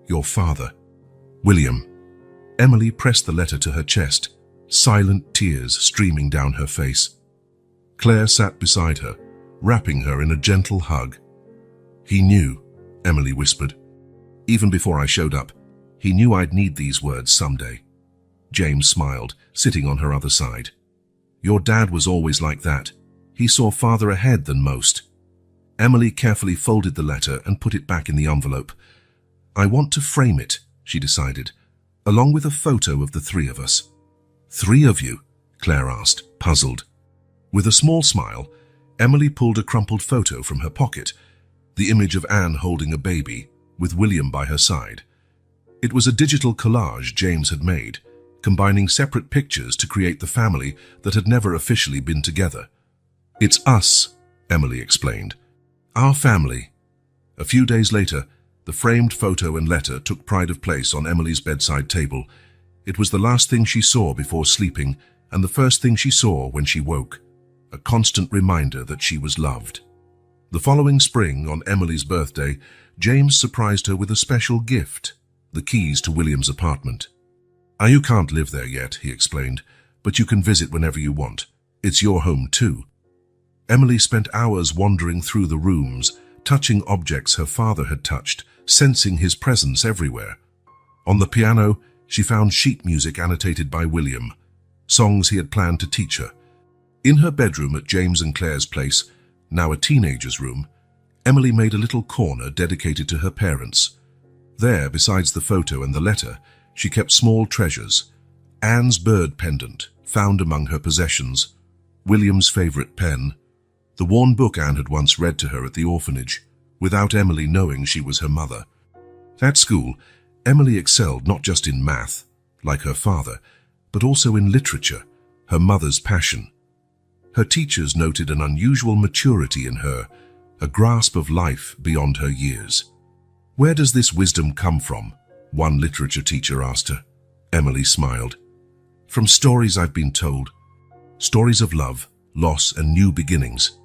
your father, William." Emily pressed the letter to her chest, silent tears streaming down her face. Claire sat beside her, wrapping her in a gentle hug. "He knew," Emily whispered. "Even before I showed up, he knew I'd need these words someday." James smiled, sitting on her other side. "Your dad was always like that. He saw farther ahead than most." Emily carefully folded the letter and put it back in the envelope. "I want to frame it," she decided, "along with a photo of the three of us." "Three of you?" Claire asked, puzzled. With a small smile, Emily pulled a crumpled photo from her pocket, the image of Anne holding a baby, with William by her side. It was a digital collage James had made, combining separate pictures to create the family that had never officially been together. "It's us," Emily explained. "Our family." A few days later, the framed photo and letter took pride of place on Emily's bedside table. It was the last thing she saw before sleeping and the first thing she saw when she woke, a constant reminder that she was loved. The following spring, on Emily's birthday, James surprised her with a special gift, the keys to William's apartment. "You can't live there yet," he explained, "but you can visit whenever you want. It's your home too." Emily spent hours wandering through the rooms, touching objects her father had touched, sensing his presence everywhere. On the piano, she found sheet music annotated by William, songs he had planned to teach her. In her bedroom at James and Claire's place, now a teenager's room, Emily made a little corner dedicated to her parents. There, besides the photo and the letter, she kept small treasures: Anne's bird pendant, found among her possessions, William's favorite pen, the worn book Anne had once read to her at the orphanage, without Emily knowing she was her mother. At school, Emily excelled not just in math, like her father, but also in literature, her mother's passion. Her teachers noted an unusual maturity in her, a grasp of life beyond her years. "Where does this wisdom come from?" one literature teacher asked her. Emily smiled. "From stories I've been told. Stories of love, loss, and new beginnings.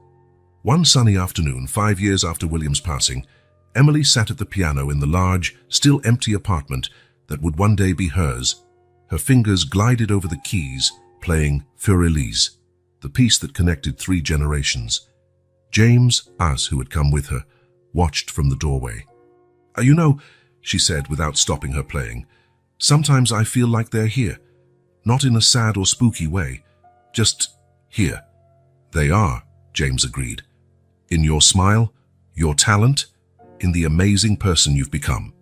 One sunny afternoon, 5 years after William's passing, Emily sat at the piano in the large, still empty apartment that would one day be hers. Her fingers glided over the keys, playing Für Elise, the piece that connected 3 generations. James, who had come with her, watched from the doorway. You know, she said without stopping her playing, sometimes I feel like they're here. Not in a sad or spooky way, just here. They are, James agreed. In your smile, your talent, in the amazing person you've become.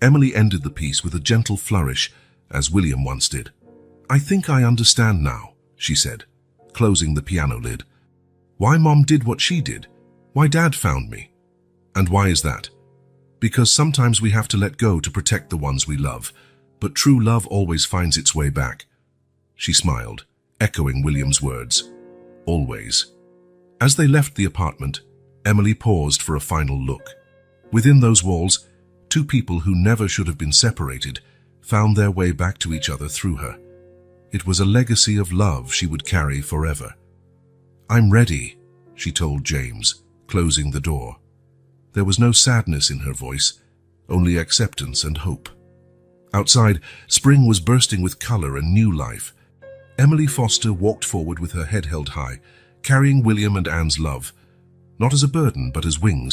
Emily ended the piece with a gentle flourish, as William once did. I think I understand now, she said, closing the piano lid. Why Mom did what she did, why Dad found me. And why is that? Because sometimes we have to let go to protect the ones we love, but true love always finds its way back. She smiled, echoing William's words. Always. As they left the apartment, Emily paused for a final look. Within those walls, 2 people who never should have been separated found their way back to each other through her. It was a legacy of love she would carry forever. I'm ready, she told James, closing the door. There was no sadness in her voice, only acceptance and hope. Outside, spring was bursting with color and new life. Emily Foster walked forward with her head held high, carrying William and Anne's love, not as a burden but as wings.